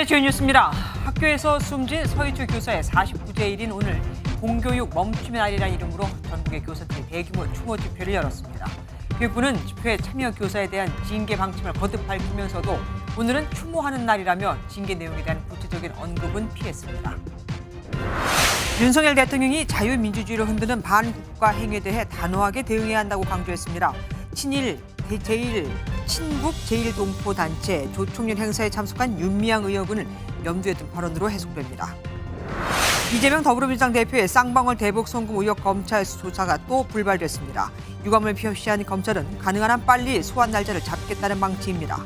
주요 뉴스입니다. 학교에서 숨진 서희초 교사의 49제일인 오늘 공교육 멈춤의 날이라는 이름으로 전국의 교사들이 대규모 추모 집회를 열었습니다. 교육부는 집회에 참여 교사에 대한 징계 방침을 거듭 밝히면서도 오늘은 추모하는 날이라며 징계 내용에 대한 구체적인 언급은 피했습니다. 윤석열 대통령이 자유민주주의를 흔드는 반국가 행위에 대해 단호하게 대응해야 한다고 강조했습니다. 친북 제1동포단체 조총련 행사에 참석한 윤미향 의원을 염두에 둔 발언으로 해석됩니다. 이재명 더불어민주당 대표의 쌍방울 대북 송금 의혹 검찰 수사가 또 불발됐습니다. 유감을 표시한 검찰은 가능한 한 빨리 소환 날짜를 잡겠다는 방침입니다.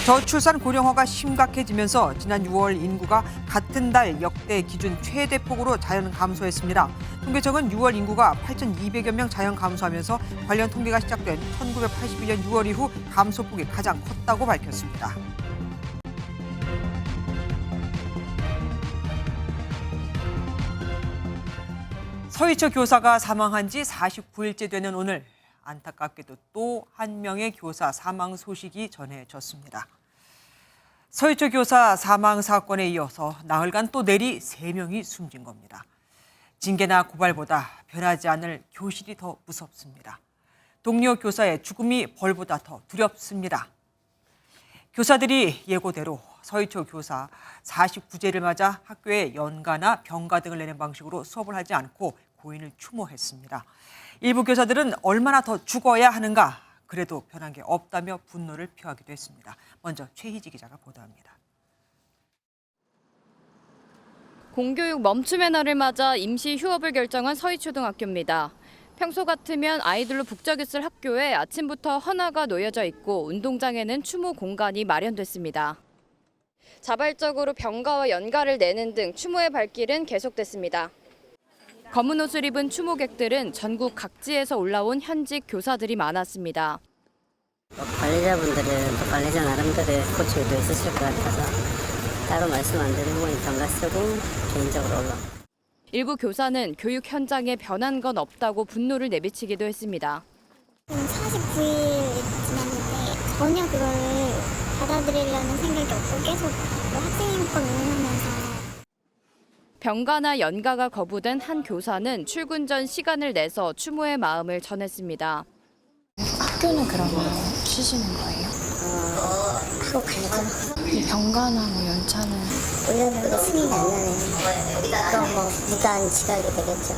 저출산 고령화가 심각해지면서 지난 6월 인구가 같은 달 역대 기준 최대 폭으로 자연 감소했습니다. 통계청은 6월 인구가 8,200여 명 자연 감소하면서 관련 통계가 시작된 1981년 6월 이후 감소폭이 가장 컸다고 밝혔습니다. 서희초 교사가 사망한 지 49일째 되는 오늘 안타깝게도 또 한 명의 교사 사망 소식이 전해졌습니다. 서희초 교사 사망 사건에 이어서 나흘간 또 내리 3명이 숨진 겁니다. 징계나 고발보다 변하지 않을 교실이 더 무섭습니다. 동료 교사의 죽음이 벌보다 더 두렵습니다. 교사들이 예고대로 서희초 교사 49제를 맞아 학교에 연가나 병가 등을 내는 방식으로 수업을 하지 않고 고인을 추모했습니다. 일부 교사들은 얼마나 더 죽어야 하는가, 그래도 변한 게 없다며 분노를 표하기도 했습니다. 먼저 최희지 기자가 보도합니다. 공교육 멈춤의 날을 맞아 임시 휴업을 결정한 서희초등학교입니다. 평소 같으면 아이들로 북적였을 학교에 아침부터 헌화가 놓여져 있고 운동장에는 추모 공간이 마련됐습니다. 자발적으로 병가와 연가를 내는 등 추모의 발길은 계속됐습니다. 검은 옷을 입은 추모객들은 전국 각지에서 올라온 현직 교사들이 많았습니다. 관리자분들은 또 관리자 나름대로의 고충도 있으실 것 같아서 따로 말씀 안 드리고 병가 쓰고 개인적으로 올라. 일부 교사는 교육 현장에 변한 건 없다고 분노를 내비치기도 했습니다. 49일 지났는데 전혀 그걸 받아들이려는 생각이 없고 계속 학생회권 응원하면서 병가나 연가가 거부된 한 교사는 출근 전 시간을 내서 추모의 마음을 전했습니다. 학교는 그러면 쉬시는 거예요? 하고 가야죠. 병가나 연차는 올려놓은 승인이 안 나네요. 그럼 무단 지각이 되겠죠.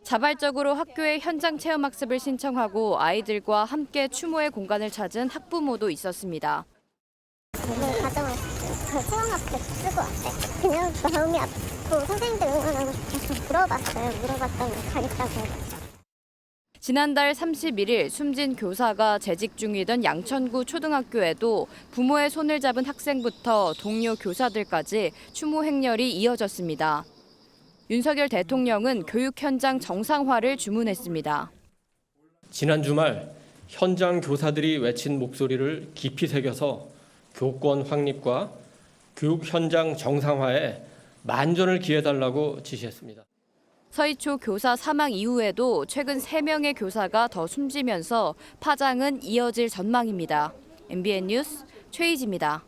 자발적으로 학교에 현장 체험 학습을 신청하고 아이들과 함께 추모의 공간을 찾은 학부모도 있었습니다. 오늘 가져왔어요. 저 체험 학습 쓰고 왔어요. 그냥 마음이 아프고 선생님들 응원하고 싶어서 물어봤더니 가겠다고. 지난달 31일 숨진 교사가 재직 중이던 양천구 초등학교에도 부모의 손을 잡은 학생부터 동료 교사들까지 추모 행렬이 이어졌습니다. 윤석열 대통령은 교육 현장 정상화를 주문했습니다. 지난 주말 현장 교사들이 외친 목소리를 깊이 새겨서 교권 확립과 교육 현장 정상화에 만전을 기해달라고 지시했습니다. 서희초 교사 사망 이후에도 최근 3명의 교사가 더 숨지면서 파장은 이어질 전망입니다. MBN 뉴스 최희지입니다.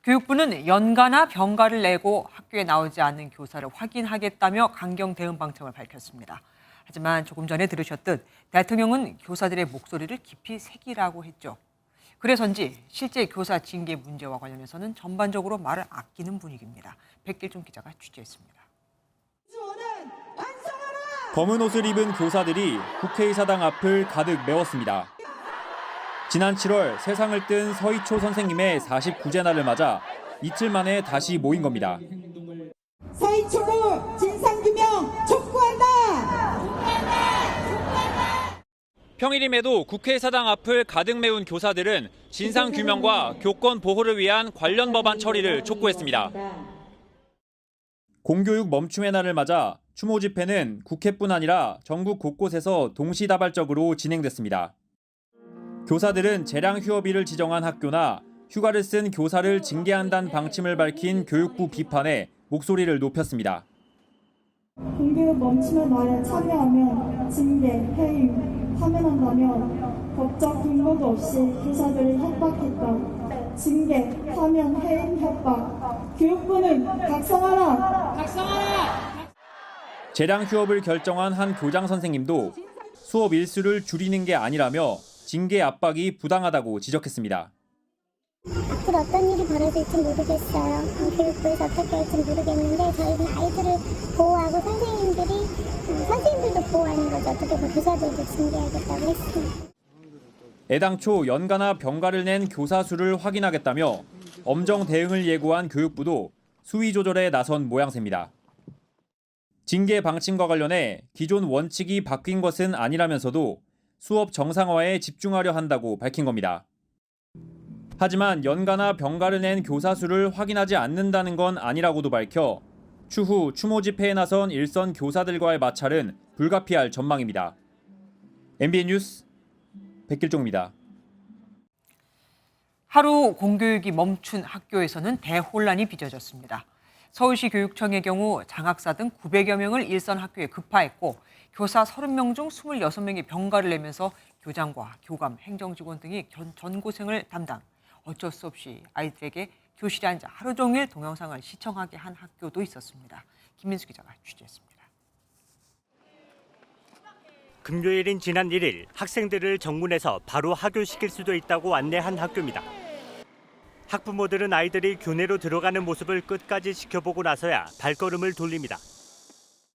교육부는 연가나 병가를 내고 학교에 나오지 않는 교사를 확인하겠다며 강경 대응 방침을 밝혔습니다. 하지만 조금 전에 들으셨듯 대통령은 교사들의 목소리를 깊이 새기라고 했죠. 그래서인지 실제 교사 징계 문제와 관련해서는 전반적으로 말을 아끼는 분위기입니다. 백길종 기자가 취재했습니다. 검은 옷을 입은 교사들이 국회의사당 앞을 가득 메웠습니다. 지난 7월 세상을 뜬 서희초 선생님의 49제 날을 맞아 이틀 만에 다시 모인 겁니다. 서희초로 진상규명 촉구한다! 평일임에도 국회의사당 앞을 가득 메운 교사들은 진상규명과 교권 보호를 위한 관련 법안 처리를 촉구했습니다. 공교육 멈춤의 날을 맞아 추모 집회는 국회뿐 아니라 전국 곳곳에서 동시다발적으로 진행됐습니다. 교사들은 재량 휴업일을 지정한 학교나 휴가를 쓴 교사를 징계한다는 방침을 밝힌 교육부 비판에 목소리를 높였습니다. 공교육 멈춤의 날에 참여하면 징계, 해임, 파면한다며 법적 근거도 없이 교사들을 협박했다. 징계, 파면, 해임, 협박. 교육부는 각성하라. 재량 휴업을 결정한 한 교장 선생님도 수업 일수를 줄이는 게 아니라며 징계 압박이 부당하다고 지적했습니다. 앞으로 어떤 일이 벌어질지 모르겠어요. 교육부에서 어떻게 할지 모르겠는데 저희는 아이들을 보호하고 선생님들도 보호하는 거죠. 어떻게 보면 교사들도 징계하겠다고 했습니다. 애당초 연가나 병가를 낸 교사 수를 확인하겠다며 엄정 대응을 예고한 교육부도 수위 조절에 나선 모양새입니다. 징계 방침과 관련해 기존 원칙이 바뀐 것은 아니라면서도 수업 정상화에 집중하려 한다고 밝힌 겁니다. 하지만 연가나 병가를 낸 교사 수를 확인하지 않는다는 건 아니라고도 밝혀 추후 추모 집회에 나선 일선 교사들과의 마찰은 불가피할 전망입니다. MBN 뉴스 백길종입니다. 하루 공교육이 멈춘 학교에서는 대혼란이 빚어졌습니다. 서울시 교육청의 경우 장학사 등 900여 명을 일선 학교에 급파했고 교사 30명 중 26명이 병가를 내면서 교장과 교감, 행정직원 등이 전고생을 담당. 어쩔 수 없이 아이들에게 교실에 앉아 하루 종일 동영상을 시청하게 한 학교도 있었습니다. 김민수 기자가 취재했습니다. 금요일인 지난 1일 학생들을 정문에서 바로 하교시킬 수도 있다고 안내한 학교입니다. 학부모들은 아이들이 교내로 들어가는 모습을 끝까지 지켜보고 나서야 발걸음을 돌립니다.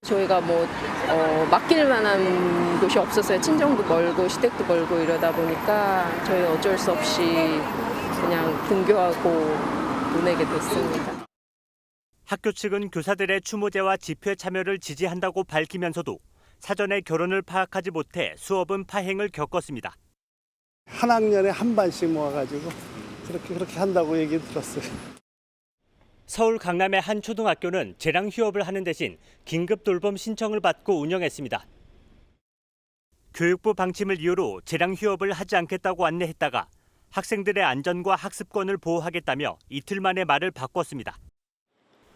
저희가 맡길 만한 곳이 없었어요. 친정도 멀고 시댁도 멀고 이러다 보니까 저희 어쩔 수 없이 그냥 등교하고 보내게 됐습니다. 학교 측은 교사들의 추모제와 집회 참여를 지지한다고 밝히면서도 사전에 결혼을 파악하지 못해 수업은 파행을 겪었습니다. 한 학년에 한 반씩 모아가지고 그렇게 한다고 얘기 들었어요. 서울 강남의 한 초등학교는 재량 휴업을 하는 대신 긴급 돌봄 신청을 받고 운영했습니다. 교육부 방침을 이유로 재량 휴업을 하지 않겠다고 안내했다가 학생들의 안전과 학습권을 보호하겠다며 이틀 만에 말을 바꿨습니다.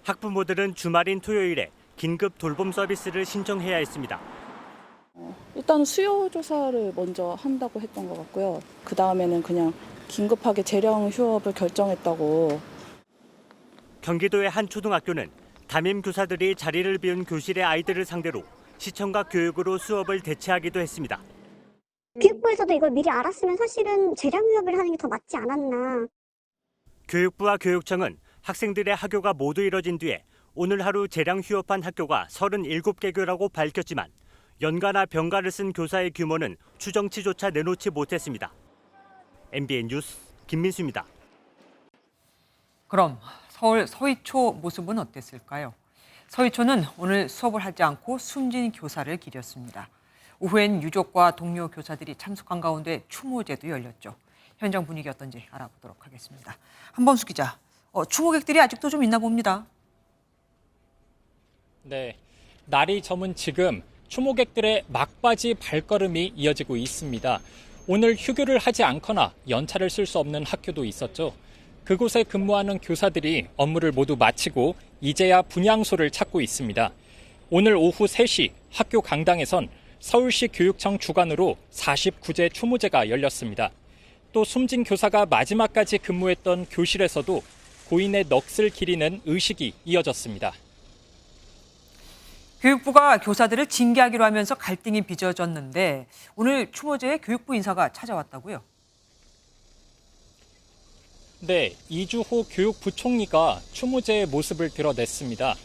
학부모들은 주말인 토요일에 긴급 돌봄 서비스를 신청해야 했습니다. 일단 수요 조사를 먼저 한다고 했던 것 같고요. 그 다음에는 그냥 긴급하게 재량 휴업을 결정했다고. 경기도의 한 초등학교는 담임 교사들이 자리를 비운 교실의 아이들을 상대로 시청각 교육으로 수업을 대체하기도 했습니다. 교육부에서도 이걸 미리 알았으면 사실은 재량 휴업을 하는 게 더 맞지 않았나. 교육부와 교육청은 학생들의 하교가 모두 이뤄진 뒤에 오늘 하루 재량 휴업한 학교가 37개교라고 밝혔지만 연가나 병가를 쓴 교사의 규모는 추정치조차 내놓지 못했습니다. MBN 뉴스 김민수입니다. 그럼 서울 서희초 모습은 어땠을까요? 서희초는 오늘 수업을 하지 않고 숨진 교사를 기렸습니다. 오후엔 유족과 동료 교사들이 참석한 가운데 추모제도 열렸죠. 현장 분위기 어떤지 알아보도록 하겠습니다. 한범수 기자, 추모객들이 아직도 좀 있나 봅니다. 네, 날이 저문 지금 추모객들의 막바지 발걸음이 이어지고 있습니다. 오늘 휴교를 하지 않거나 연차를 쓸 수 없는 학교도 있었죠. 그곳에 근무하는 교사들이 업무를 모두 마치고 이제야 분향소를 찾고 있습니다. 오늘 오후 3시 학교 강당에선 서울시 교육청 주관으로 49제 추모제가 열렸습니다. 또 숨진 교사가 마지막까지 근무했던 교실에서도 고인의 넋을 기리는 의식이 이어졌습니다. 교육부가 교사들을 징계하기로 하면서 갈등이 빚어졌는데 오늘 추모제에 교육부 인사가 찾아왔다고요? 네, 이주호 교육부총리가 추모제의 모습을 드러냈습니다.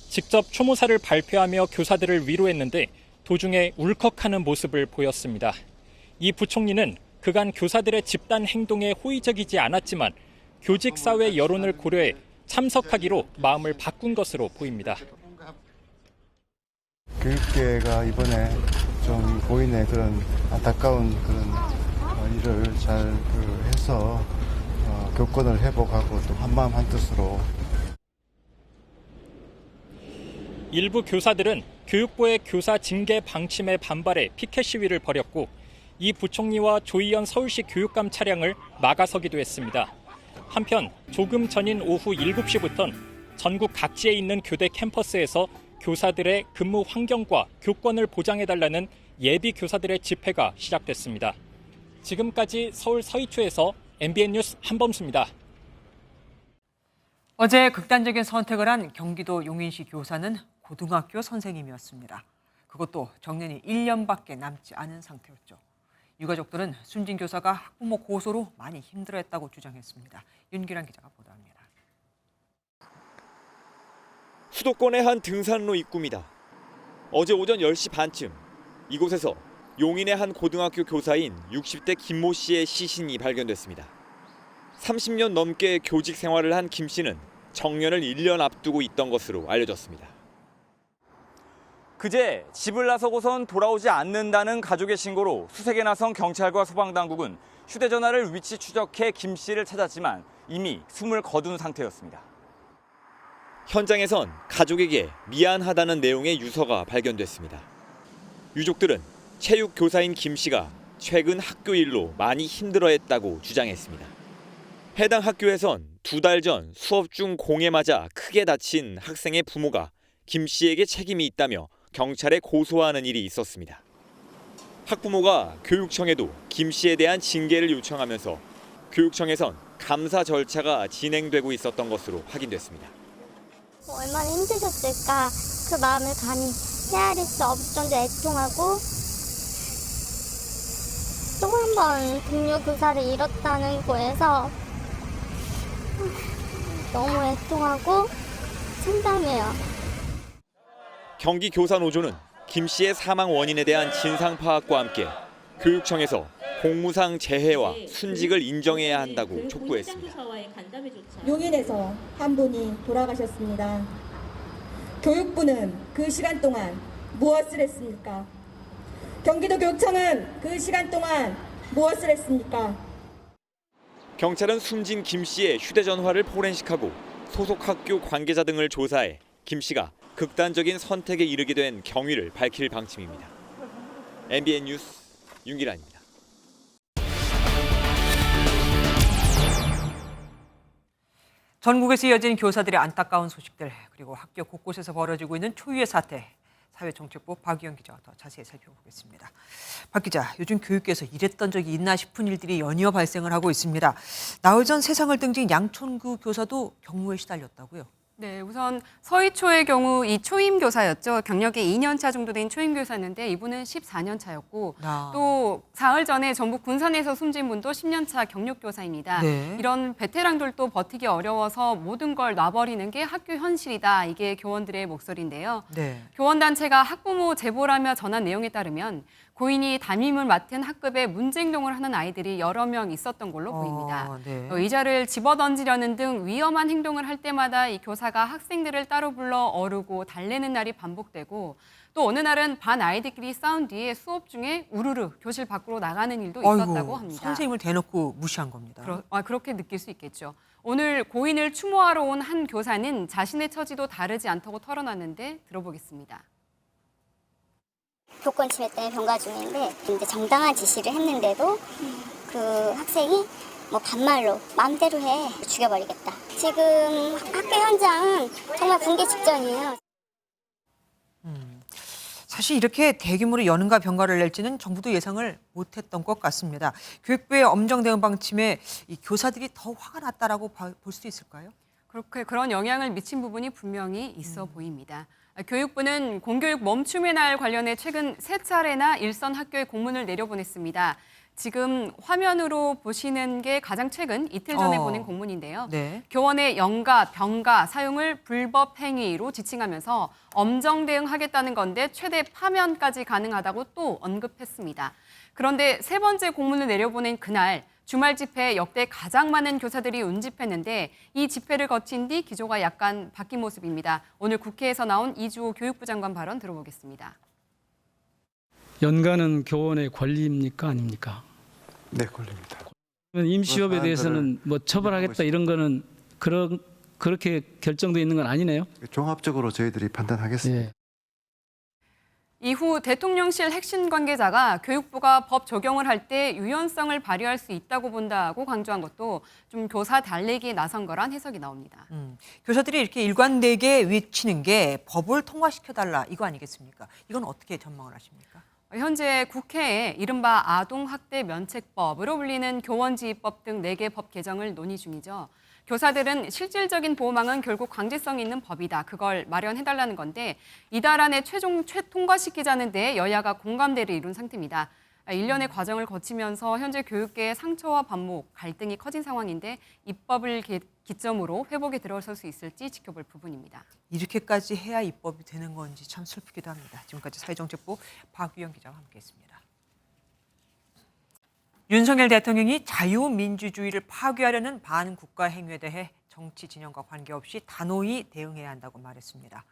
직접 추모사를 발표하며 교사들을 위로했는데 도중에 울컥하는 모습을 보였습니다. 이 부총리는 그간 교사들의 집단 행동에 호의적이지 않았지만 교직사회 여론을 고려해 참석하기로 마음을 바꾼 것으로 보입니다. 교육계가 이번에 좀 고인의 그런 안타까운 그런 일을 잘 해서 교권을 회복하고 또 한마음 한뜻으로. 일부 교사들은 교육부의 교사 징계 방침에 반발해 피켓 시위를 벌였고 이 부총리와 조희연 서울시 교육감 차량을 막아서기도 했습니다. 한편 조금 전인 오후 7시부터는 전국 각지에 있는 교대 캠퍼스에서 교사들의 근무 환경과 교권을 보장해달라는 예비 교사들의 집회가 시작됐습니다. 지금까지 서울 서희초에서 MBN 뉴스 한범수입니다. 어제 극단적인 선택을 한 경기도 용인시 교사는 고등학교 선생님이었습니다. 그것도 정년이 1년밖에 남지 않은 상태였죠. 유가족들은 숨진 교사가 학부모 고소로 많이 힘들어했다고 주장했습니다. 윤기란 기자가 보도합니다. 수도권의 한 등산로 입구입니다. 어제 오전 10시 반쯤 이곳에서 용인의 한 고등학교 교사인 60대 김모 씨의 시신이 발견됐습니다. 30년 넘게 교직 생활을 한 김 씨는 정년을 1년 앞두고 있던 것으로 알려졌습니다. 그제 집을 나서고선 돌아오지 않는다는 가족의 신고로 수색에 나선 경찰과 소방당국은 휴대전화를 위치 추적해 김 씨를 찾았지만 이미 숨을 거둔 상태였습니다. 현장에선 가족에게 미안하다는 내용의 유서가 발견됐습니다. 유족들은 체육 교사인 김 씨가 최근 학교 일로 많이 힘들어했다고 주장했습니다. 해당 학교에선 2달 전 수업 중 공에 맞아 크게 다친 학생의 부모가 김 씨에게 책임이 있다며 경찰에 고소하는 일이 있었습니다. 학부모가 교육청에도 김 씨에 대한 징계를 요청하면서 교육청에선 감사 절차가 진행되고 있었던 것으로 확인됐습니다. 얼마나 힘드셨을까 그 마음을 감히 헤아릴 수 없을 정도 애통하고 또 한 번 동료 교사를 잃었다는 거에서 너무 애통하고 참담해요. 경기교사노조는 김 씨의 사망 원인에 대한 진상 파악과 함께 교육청에서 공무상 재해와 순직을 인정해야 한다고 촉구했습니다. 용인에서 한 분이 돌아가셨습니다. 교육부는 그 시간 동안 무엇을 했습니까? 경기도 교육청은 그 시간 동안 무엇을 했습니까? 경찰은 숨진 김 씨의 휴대전화를 포렌식하고 소속 학교 관계자 등을 조사해 김 씨가 극단적인 선택에 이르게 된 경위를 밝힐 방침입니다. MBN 뉴스 윤기란입니다. 전국에서 이어진 교사들의 안타까운 소식들, 그리고 학교 곳곳에서 벌어지고 있는 초유의 사태, 사회정책부 박유영 기자가 더 자세히 살펴보겠습니다. 박 기자, 요즘 교육계에서 이랬던 적이 있나 싶은 일들이 연이어 발생을 하고 있습니다. 나흘 전 세상을 등진 양천구 교사도 경무에 시달렸다고요? 네, 우선 서희초의 경우 이 초임 교사였죠. 경력이 2년 차 정도 된 초임 교사였는데 이분은 14년 차였고 또 사흘 전에 전북 군산에서 숨진 분도 10년 차 경력 교사입니다. 네. 이런 베테랑들도 버티기 어려워서 모든 걸 놔버리는 게 학교 현실이다. 이게 교원들의 목소리인데요. 네. 교원단체가 학부모 제보라며 전한 내용에 따르면 고인이 담임을 맡은 학급에 문제행동을 하는 아이들이 여러 명 있었던 걸로 보입니다. 네. 의자를 집어던지려는 등 위험한 행동을 할 때마다 이 교사가 학생들을 따로 불러 어르고 달래는 날이 반복되고 또 어느 날은 반 아이들끼리 싸운 뒤에 수업 중에 우르르 교실 밖으로 나가는 일도 있었다고 합니다. 선생님을 대놓고 무시한 겁니다. 그렇게 느낄 수 있겠죠. 오늘 고인을 추모하러 온 한 교사는 자신의 처지도 다르지 않다고 털어놨는데 들어보겠습니다. 교권 침해 때문에 병가 중인데 이제 정당한 지시를 했는데도 그 학생이 뭐 반말로 마음대로 해 죽여버리겠다. 지금 학교 현장은 정말 붕괴 직전이에요. 사실 이렇게 대규모로 연응과 병가를 낼지는 정부도 예상을 못했던 것 같습니다. 교육부의 엄정 대응 방침에 이 교사들이 더 화가 났다라고 볼 수 있을까요? 그런 영향을 미친 부분이 분명히 있어 보입니다. 교육부는 공교육 멈춤의 날 관련해 최근 3차례나 일선 학교에 공문을 내려보냈습니다. 지금 화면으로 보시는 게 가장 최근 이틀 전에 보낸 공문인데요. 네. 교원의 연가, 병가 사용을 불법 행위로 지칭하면서 엄정 대응하겠다는 건데 최대 파면까지 가능하다고 또 언급했습니다. 그런데 3번째 공문을 내려보낸 그날 주말 집회에 역대 가장 많은 교사들이 운집했는데 이 집회를 거친 뒤 기조가 약간 바뀐 모습입니다. 오늘 국회에서 나온 이주호 교육부 장관 발언 들어보겠습니다. 연가는 교원의 권리입니까 아닙니까? 네, 권리입니다. 임시협에 대해서는 뭐 처벌하겠다 이런 거는 그렇게 결정돼 있는 건 아니네요. 종합적으로 저희들이 판단하겠습니다. 예. 이후 대통령실 핵심 관계자가 교육부가 법 적용을 할 때 유연성을 발휘할 수 있다고 본다고 강조한 것도 좀 교사 달래기에 나선 거란 해석이 나옵니다. 교사들이 이렇게 일관되게 외치는 게 법을 통과시켜달라 이거 아니겠습니까? 이건 어떻게 전망을 하십니까? 현재 국회에 이른바 아동학대 면책법으로 불리는 교원지휘법 등 4개 법 개정을 논의 중이죠. 교사들은 실질적인 보호망은 결국 강제성이 있는 법이다. 그걸 마련해달라는 건데 이달 안에 최종 통과시키자는 데 여야가 공감대를 이룬 상태입니다. 일련의 과정을 거치면서 현재 교육계의 상처와 반목, 갈등이 커진 상황인데 입법을 기점으로 회복에 들어설 수 있을지 지켜볼 부분입니다. 이렇게까지 해야 입법이 되는 건지 참 슬프기도 합니다. 지금까지 사회정책부 박유영 기자와 함께했습니다. 윤석열 대통령이 자유민주주의를 파괴하려는 반국가 행위에 대해 정치 진영과 관계없이 단호히 대응해야 한다고 말했습니다.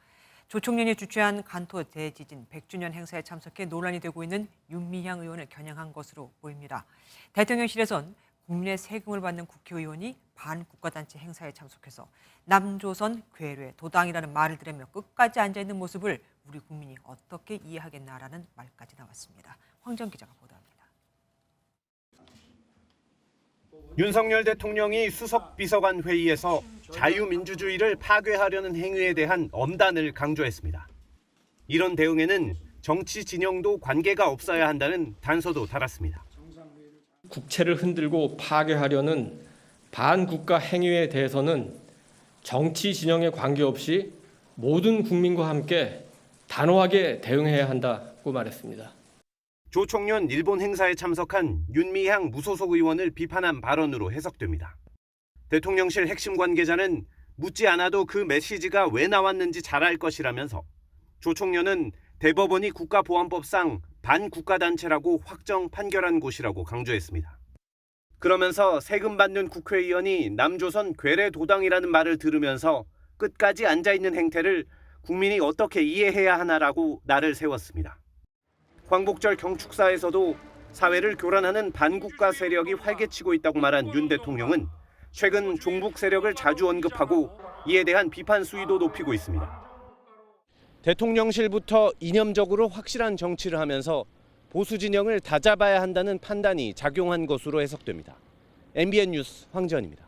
조총련이 주최한 간토 대지진 100주년 행사에 참석해 논란이 되고 있는 윤미향 의원을 겨냥한 것으로 보입니다. 대통령실에선 국민의 세금을 받는 국회의원이 반국가단체 행사에 참석해서 남조선 괴뢰 도당이라는 말을 들으며 끝까지 앉아있는 모습을 우리 국민이 어떻게 이해하겠나라는 말까지 나왔습니다. 황정 기자가 보도합니다. 윤석열 대통령이 수석 비서관 회의에서 자유민주주의를 파괴하려는 행위에 대한 엄단을 강조했습니다. 이런 대응에는 정치 진영도 관계가 없어야 한다는 단서도 달았습니다. 국채를 흔들고 파괴하려는 반국가 행위에 대해서는 정치 진영에 관계없이 모든 국민과 함께 단호하게 대응해야 한다고 말했습니다. 조총련 일본 행사에 참석한 윤미향 무소속 의원을 비판한 발언으로 해석됩니다. 대통령실 핵심 관계자는 묻지 않아도 그 메시지가 왜 나왔는지 잘 알 것이라면서 조총련은 대법원이 국가보안법상 반국가단체라고 확정 판결한 곳이라고 강조했습니다. 그러면서 세금 받는 국회의원이 남조선 괴뢰 도당이라는 말을 들으면서 끝까지 앉아있는 행태를 국민이 어떻게 이해해야 하나라고 날을 세웠습니다. 광복절 경축사에서도 사회를 교란하는 반국가 세력이 활개치고 있다고 말한 윤 대통령은 최근 종북 세력을 자주 언급하고 이에 대한 비판 수위도 높이고 있습니다. 대통령실부터 이념적으로 확실한 정치를 하면서 보수 진영을 다잡아야 한다는 판단이 작용한 것으로 해석됩니다. MBN 뉴스 황지연입니다.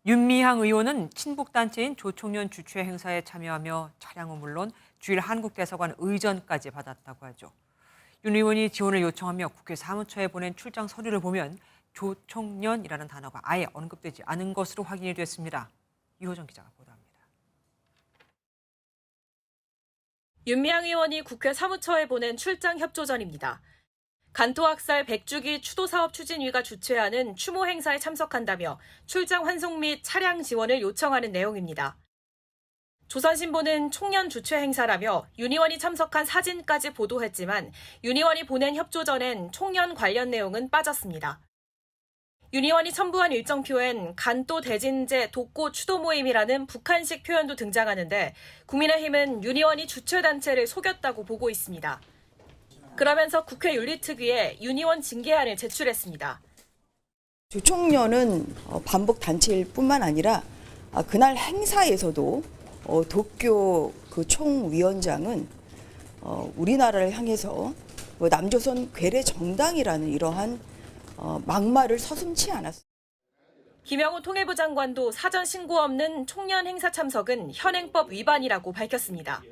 윤미향 의원은 친북단체인 조총련 주최 행사에 참여하며 차량은 물론 주일 한국대사관 의전까지 받았다고 하죠. 윤 의원이 지원을 요청하며 국회 사무처에 보낸 출장 서류를 보면 조총련이라는 단어가 아예 언급되지 않은 것으로 확인이 됐습니다. 이호정 기자가 보도합니다. 윤미향 의원이 국회 사무처에 보낸 출장 협조전입니다. 간토학살 100주기 추도사업 추진위가 주최하는 추모 행사에 참석한다며 출장 환송 및 차량 지원을 요청하는 내용입니다. 조선신보는 총련 주최 행사라며 윤 의원이 참석한 사진까지 보도했지만 윤 의원이 보낸 협조전엔 총련 관련 내용은 빠졌습니다. 윤 의원이 첨부한 일정표엔 간도 대진제 독고 추도 모임이라는 북한식 표현도 등장하는데 국민의힘은 윤 의원이 주최단체를 속였다고 보고 있습니다. 그러면서 국회 윤리특위에 윤 의원 징계안을 제출했습니다. 조총련은 반복 단체일 뿐만 아니라 그날 행사에서도 도쿄 그 총위원장은 우리나라를 향해서 남조선 괴뢰 정당이라는 이러한 막말을 서슴지 않았습니다. 김영호 통일부 장관도 사전 신고 없는 총련 행사 참석은 현행법 위반이라고 밝혔습니다.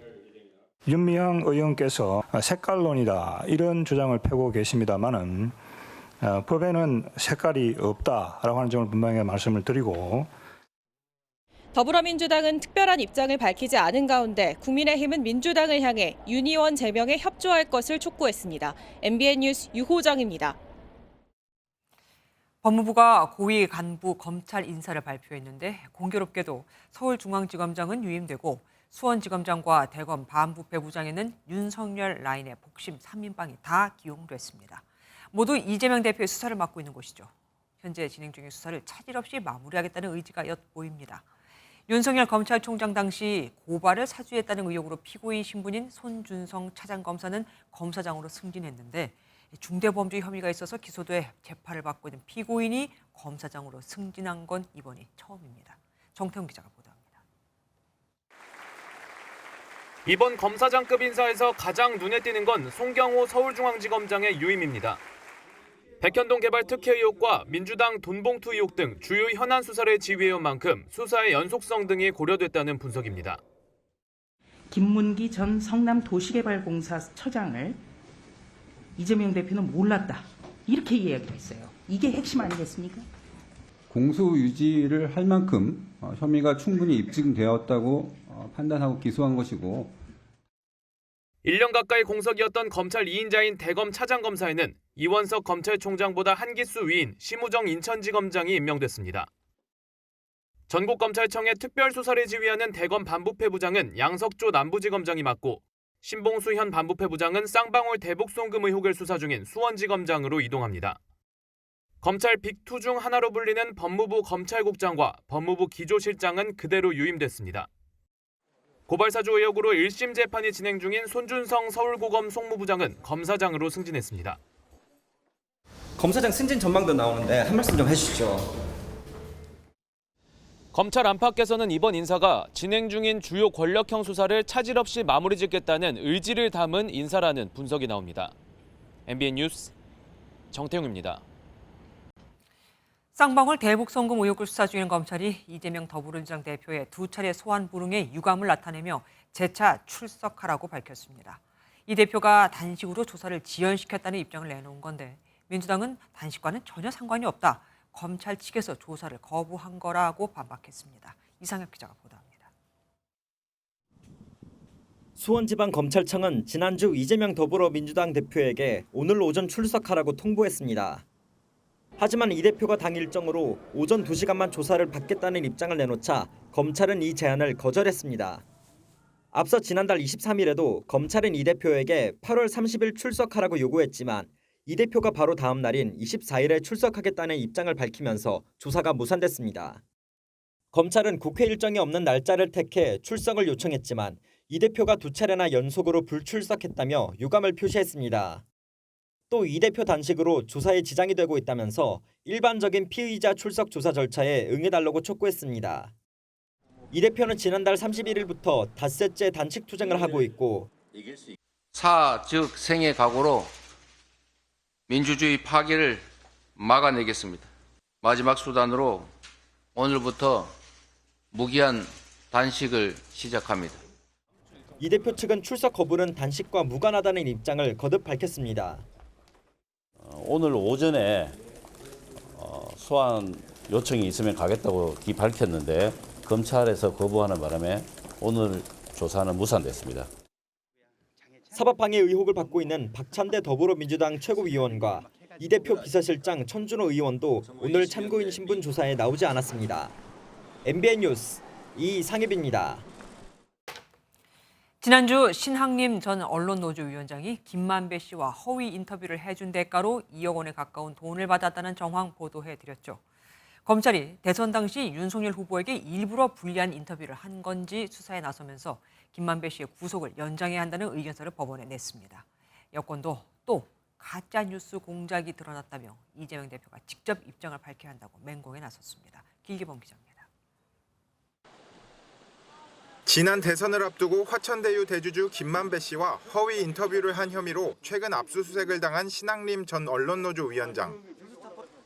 윤미향 의원께서 색깔론이다 이런 주장을 펴고 계십니다만은 법에는 색깔이 없다라고 하는 점을 분명히 말씀을 드리고 더불어민주당은 특별한 입장을 밝히지 않은 가운데 국민의힘은 민주당을 향해 윤 의원 제명에 협조할 것을 촉구했습니다. MBN 뉴스 유호정입니다. 법무부가 고위 간부 검찰 인사를 발표했는데 공교롭게도 서울중앙지검장은 유임되고 수원지검장과 대검 반부패부장에는 윤석열 라인의 복심 3인방이 다 기용됐습니다. 모두 이재명 대표의 수사를 맡고 있는 곳이죠. 현재 진행 중인 수사를 차질 없이 마무리하겠다는 의지가 엿보입니다. 윤석열 검찰총장 당시 고발을 사주했다는 의혹으로 피고인 신분인 손준성 차장검사는 검사장으로 승진했는데 중대범죄 혐의가 있어서 기소돼 재판을 받고 있는 피고인이 검사장으로 승진한 건 이번이 처음입니다. 정태훈 기자가 보도합니다. 이번 검사장급 인사에서 가장 눈에 띄는 건 송경호 서울중앙지검장의 유임입니다. 백현동 개발 특혜 의혹과 민주당 돈봉투 의혹 등 주요 현안 수사를 지휘해온 만큼 수사의 연속성 등이 고려됐다는 분석입니다. 김문기 전 성남도시개발공사 처장을 이재명 대표는 몰랐다. 이렇게 이야기를 했어요. 이게 핵심 아니겠습니까? 공소 유지를 할 만큼 혐의가 충분히 입증되었다고 판단하고 기소한 것이고 1년 가까이 공석이었던 검찰 2인자인 대검 차장검사에는 이원석 검찰총장보다 한 기수 위인 심우정 인천지검장이 임명됐습니다. 전국검찰청의 특별수사를 지휘하는 대검 반부패부장은 양석조 남부지검장이 맡고 신봉수 현 반부패부장은 쌍방울 대북송금 의혹을 수사 중인 수원지검장으로 이동합니다. 검찰 빅2 중 하나로 불리는 법무부 검찰국장과 법무부 기조실장은 그대로 유임됐습니다. 고발사주 의혹으로 1심 재판이 진행 중인 손준성 서울고검 송무부장은 검사장으로 승진했습니다. 검사장 승진 전망도 나오는데 한 말씀 좀 해주시죠. 검찰 안팎에서는 이번 인사가 진행 중인 주요 권력형 수사를 차질 없이 마무리 짓겠다는 의지를 담은 인사라는 분석이 나옵니다. MBN 뉴스 정태웅입니다. 쌍방울 대북송금 의혹을 수사 중인 검찰이 이재명 더불어민주당 대표의 2차례 소환 불응에 유감을 나타내며 재차 출석하라고 밝혔습니다. 이 대표가 단식으로 조사를 지연시켰다는 입장을 내놓은 건데 민주당은 단식과는 전혀 상관이 없다. 검찰 측에서 조사를 거부한 거라고 반박했습니다. 이상혁 기자가 보도합니다. 수원지방검찰청은 지난주 이재명 더불어민주당 대표에게 오늘 오전 출석하라고 통보했습니다. 하지만 이 대표가 당 일정으로 오전 2시간만 조사를 받겠다는 입장을 내놓자 검찰은 이 제안을 거절했습니다. 앞서 지난달 23일에도 검찰은 이 대표에게 8월 30일 출석하라고 요구했지만 이 대표가 바로 다음 날인 24일에 출석하겠다는 입장을 밝히면서 조사가 무산됐습니다. 검찰은 국회 일정이 없는 날짜를 택해 출석을 요청했지만 이 대표가 2차례나 연속으로 불출석했다며 유감을 표시했습니다. 또 이 대표 단식으로 조사에 지장이 되고 있다면서 일반적인 피의자 출석 조사 절차에 응해달라고 촉구했습니다. 이 대표는 지난달 31일부터 닷새째 단식 투쟁을 하고 있고 사, 즉 생의 각오로 민주주의 파괴를 막아내겠습니다. 마지막 수단으로 오늘부터 무기한 단식을 시작합니다. 이 대표 측은 출석 거부는 단식과 무관하다는 입장을 거듭 밝혔습니다. 오늘 오전에 소환 요청이 있으면 가겠다고 밝혔는데 검찰에서 거부하는 바람에 오늘 조사는 무산됐습니다. 사법방해 의혹을 받고 있는 박찬대 더불어민주당 최고위원과 이 대표 비서실장 천준호 의원도 오늘 참고인 신분 조사에 나오지 않았습니다. MBN 뉴스 이상엽입니다. 지난주 신학림 전 언론노조 위원장이 김만배 씨와 허위 인터뷰를 해준 대가로 2억 원에 가까운 돈을 받았다는 정황 보도해드렸죠. 검찰이 대선 당시 윤석열 후보에게 일부러 불리한 인터뷰를 한 건지 수사에 나서면서 김만배 씨의 구속을 연장해야 한다는 의견서를 법원에 냈습니다. 여권도 또 가짜뉴스 공작이 드러났다며 이재명 대표가 직접 입장을 밝혀야 한다고 맹공에 나섰습니다. 길기범 기자입니다. 지난 대선을 앞두고 화천대유 대주주 김만배 씨와 허위 인터뷰를 한 혐의로 최근 압수수색을 당한 신학림 전 언론노조 위원장.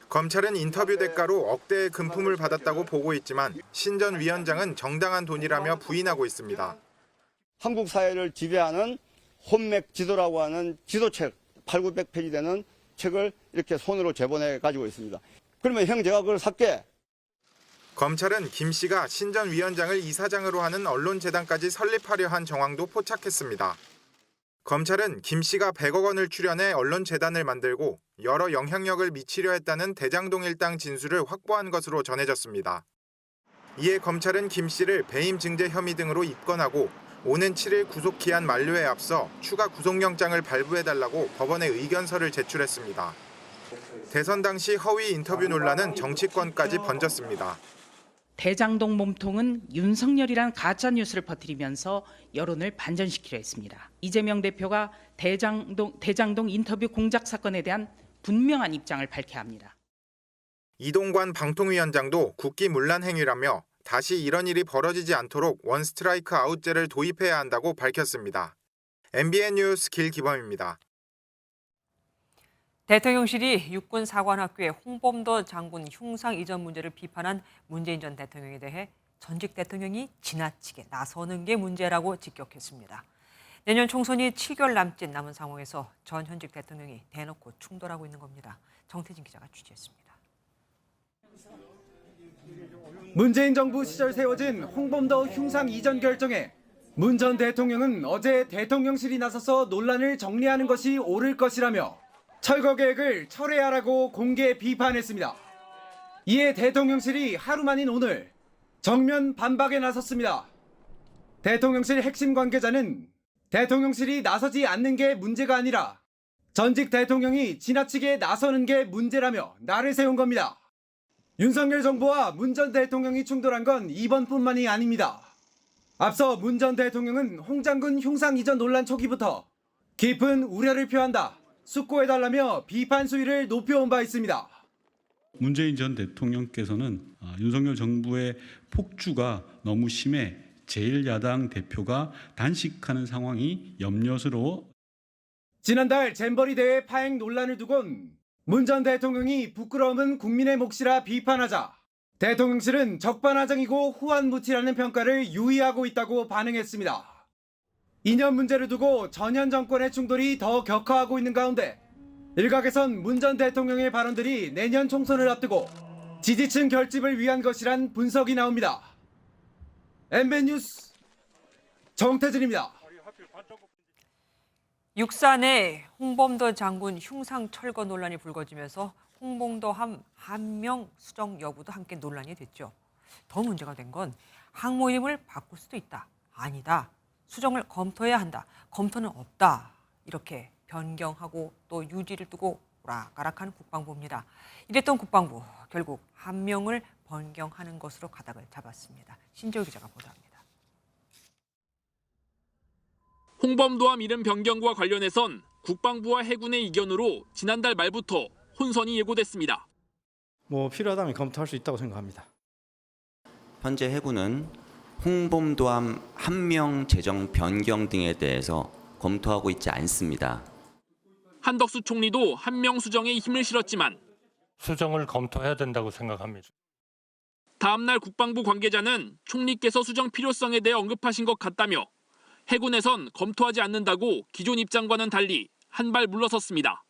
검찰은 인터뷰 대가로 억대의 금품을 받았다고 보고 있지만 신 전 위원장은 정당한 돈이라며 부인하고 있습니다. 한국 사회를 지배하는 혼맥 지도라고 하는 지도책 8,900페이지 되는 책을 이렇게 손으로 제본해 가지고 있습니다. 그러면 형 제가 그걸 살게. 검찰은 김 씨가 신 전 위원장을 이사장으로 하는 언론재단까지 설립하려 한 정황도 포착했습니다. 검찰은 김 씨가 100억 원을 출연해 언론재단을 만들고 여러 영향력을 미치려 했다는 대장동 일당 진술을 확보한 것으로 전해졌습니다. 이에 검찰은 김 씨를 배임 증제 혐의 등으로 입건하고 오는 7일 구속기한 만료에 앞서 추가 구속영장을 발부해달라고 법원에 의견서를 제출했습니다. 대선 당시 허위 인터뷰 논란은 정치권까지 번졌습니다. 대장동 몸통은 윤석열이란 가짜뉴스를 퍼뜨리면서 여론을 반전시키려 했습니다. 이재명 대표가 대장동 인터뷰 공작 사건에 대한 분명한 입장을 밝혀야 합니다. 이동관 방통위원장도 국기문란 행위라며 다시 이런 일이 벌어지지 않도록 원스트라이크 아웃제를 도입해야 한다고 밝혔습니다. MBN 뉴스 길기범입니다. 대통령실이 육군사관학교의 홍범도 장군 흉상 이전 문제를 비판한 문재인 전 대통령에 대해 전직 대통령이 지나치게 나서는 게 문제라고 직격했습니다. 내년 총선이 7개월 남짓 남은 상황에서 전 현직 대통령이 대놓고 충돌하고 있는 겁니다. 정태진 기자가 취재했습니다. 문재인 정부 시절 세워진 홍범도 흉상 이전 결정에 문 전 대통령은 어제 대통령실이 나서서 논란을 정리하는 것이 옳을 것이라며 철거 계획을 철회하라고 공개 비판했습니다. 이에 대통령실이 하루 만인 오늘 정면 반박에 나섰습니다. 대통령실 핵심 관계자는 대통령실이 나서지 않는 게 문제가 아니라 전직 대통령이 지나치게 나서는 게 문제라며 날을 세운 겁니다. 윤석열 정부와 문 전 대통령이 충돌한 건 이번뿐만이 아닙니다. 앞서 문 전 대통령은 홍 장군 흉상 이전 논란 초기부터 깊은 우려를 표한다, 숙고해달라며 비판 수위를 높여온 바 있습니다. 문재인 전 대통령께서는 윤석열 정부의 폭주가 너무 심해 제1야당 대표가 단식하는 상황이 염려스러워. 지난달 잼버리 대회 파행 논란을 두곤 문 전 대통령이 부끄러움은 국민의 몫이라 비판하자 대통령실은 적반하장이고 후한무치라는 평가를 유의하고 있다고 반응했습니다. 이념 문제를 두고 전현 정권의 충돌이 더 격화하고 있는 가운데 일각에선 문 전 대통령의 발언들이 내년 총선을 앞두고 지지층 결집을 위한 것이란 분석이 나옵니다. MBN 뉴스 정태진입니다. 육산에 홍범도 장군 흉상 철거 논란이 불거지면서 홍범도 함명 수정 여부도 함께 논란이 됐죠. 더 문제가 된 건 항모 이름을 바꿀 수도 있다, 아니다, 수정을 검토해야 한다, 검토는 없다, 이렇게 변경하고 또 유지를 두고 오락가락한 국방부입니다. 이랬던 국방부, 결국 함명을 변경하는 것으로 가닥을 잡았습니다. 신재호 기자가 보도합니다. 홍범도함 이름 변경과 관련해선 국방부와 해군의 이견으로 지난달 말부터 혼선이 예고됐습니다. 필요하다면 검토할 수 있다고 생각합니다. 현재 해군은 홍범도함 함명 제정 변경 등에 대해서 검토하고 있지 않습니다. 한덕수 총리도 함명 수정에 힘을 실었지만 수정을 검토해야 된다고 생각합니다. 다음 날 국방부 관계자는 총리께서 수정 필요성에 대해 언급하신 것 같다며 해군에선 검토하지 않는다고 기존 입장과는 달리 한 발 물러섰습니다.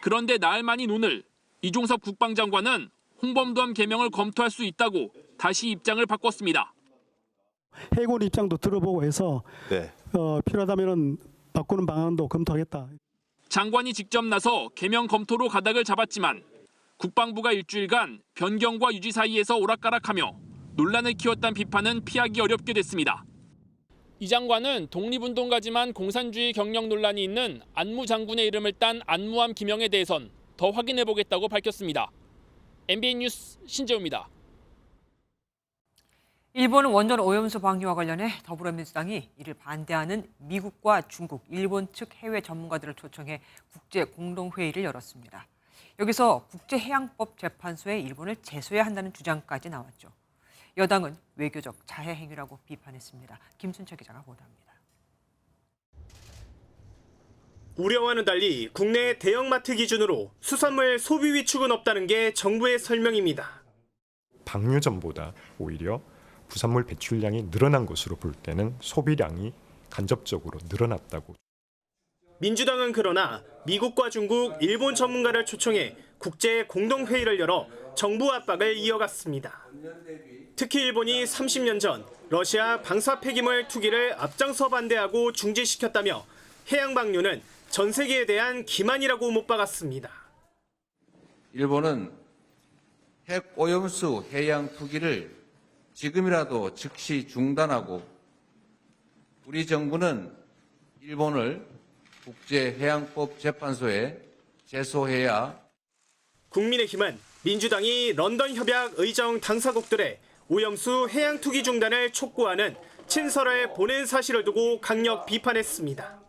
그런데 나흘 만인 오늘 이종섭 국방장관은 홍범도함 개명을 검토할 수 있다고 다시 입장을 바꿨습니다. 해군 입장도 들어보고 해서 필요하다면 바꾸는 방안도 검토하겠다. 장관이 직접 나서 개명 검토로 가닥을 잡았지만 국방부가 일주일간 변경과 유지 사이에서 오락가락하며 논란을 키웠다는 비판은 피하기 어렵게 됐습니다. 이 장관은 독립운동가지만 공산주의 경력 논란이 있는 안무 장군의 이름을 딴 안무함 기명에 대해선 더 확인해보겠다고 밝혔습니다. MBN 뉴스 신재호입니다. 일본은 원전 오염수 방류와 관련해 더불어민주당이 이를 반대하는 미국과 중국, 일본 측 해외 전문가들을 초청해 국제 공동회의를 열었습니다. 여기서 국제해양법 재판소에 일본을 제소해야 한다는 주장까지 나왔죠. 여당은 외교적 자해 행위라고 비판했습니다. 김순철 기자가 보도합니다. 우려와는 달리 국내 대형마트 기준으로 수산물 소비 위축은 없다는 게 정부의 설명입니다. 방류 전보다 오히려 부산물 배출량이 늘어난 것으로 볼 때는 소비량이 간접적으로 늘어났다고. 민주당은 그러나 미국과 중국, 일본 전문가를 초청해 국제 공동회의를 열어 정부 압박을 이어갔습니다. 특히 일본이 30년 전 러시아 방사 폐기물 투기를 앞장서 반대하고 중지시켰다며 해양 방류는 전 세계에 대한 기만이라고 못 박았습니다. 일본은 핵 오염수 해양 투기를 지금이라도 즉시 중단하고 우리 정부는 일본을 국제해양법 재판소에 제소해야. 국민의힘은 민주당이 런던 협약 의정 당사국들의 오염수 해양 투기 중단을 촉구하는 친서를 보낸 사실을 두고 강력 비판했습니다.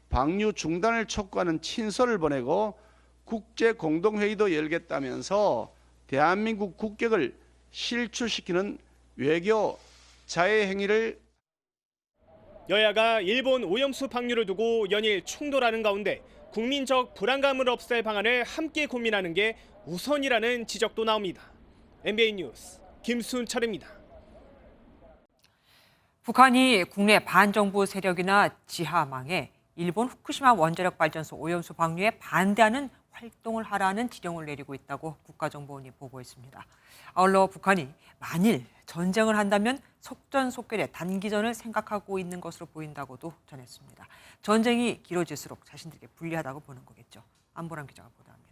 방류 중단을 촉구하는 친서를 보내고 국제 공동회의도 열겠다면서 대한민국 국격을 실추시키는 외교 자해 행위를. 여야가 일본 오염수 방류를 두고 연일 충돌하는 가운데 국민적 불안감을 없앨 방안을 함께 고민하는 게 우선이라는 지적도 나옵니다. MBN 뉴스 김순철입니다. 북한이 국내 반정부 세력이나 지하망에 일본 후쿠시마 원자력 발전소 오염수 방류에 반대하는 활동을 하라는 지령을 내리고 있다고 국가정보원이 보고했습니다. 아울러 북한이 만일 전쟁을 한다면 속전속결의 단기전을 생각하고 있는 것으로 보인다고도 전했습니다. 전쟁이 길어질수록 자신들에게 불리하다고 보는 거겠죠. 안보람 기자가 보도합니다.